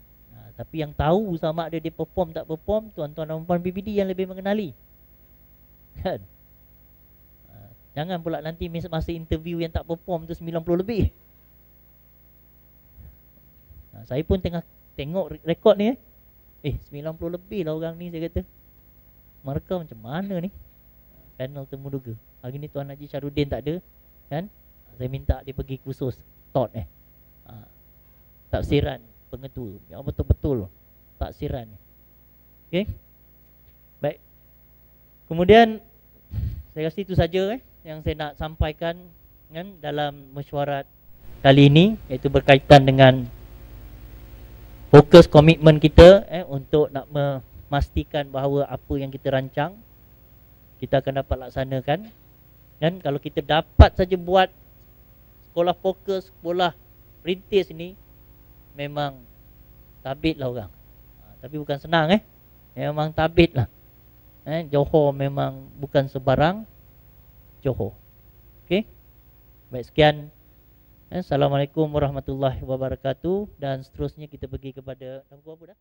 Tapi yang tahu sama ada dia perform tak perform, tuan-tuan dan puan PPD yang lebih mengenali. Kan? Jangan pula nanti masa interview yang tak perform tu 90 lebih. Saya pun tengah tengok rekod ni 90 lebih lah orang ni, saya kata. Mereka macam mana ni? Panel temuduga. Hari ni Tuan Haji Syarudin tak ada, kan? Saya minta dia pergi kursus TOT tafsiran pengetua. Yang betul-betul tafsiran. Okey. Baik. Kemudian saya rasa itu saja yang saya nak sampaikan kan dalam mesyuarat kali ini, iaitu berkaitan dengan fokus komitmen kita untuk nak memastikan bahawa apa yang kita rancang kita akan dapat laksanakan. Dan kalau kita dapat saja buat sekolah fokus, sekolah perintis ni, memang tabit lah orang. Tapi bukan senang memang tabit lah. Johor memang bukan sebarang Johor. Okey. Baik, sekian. Assalamualaikum warahmatullahi wabarakatuh. Dan seterusnya kita pergi kepada apa dah?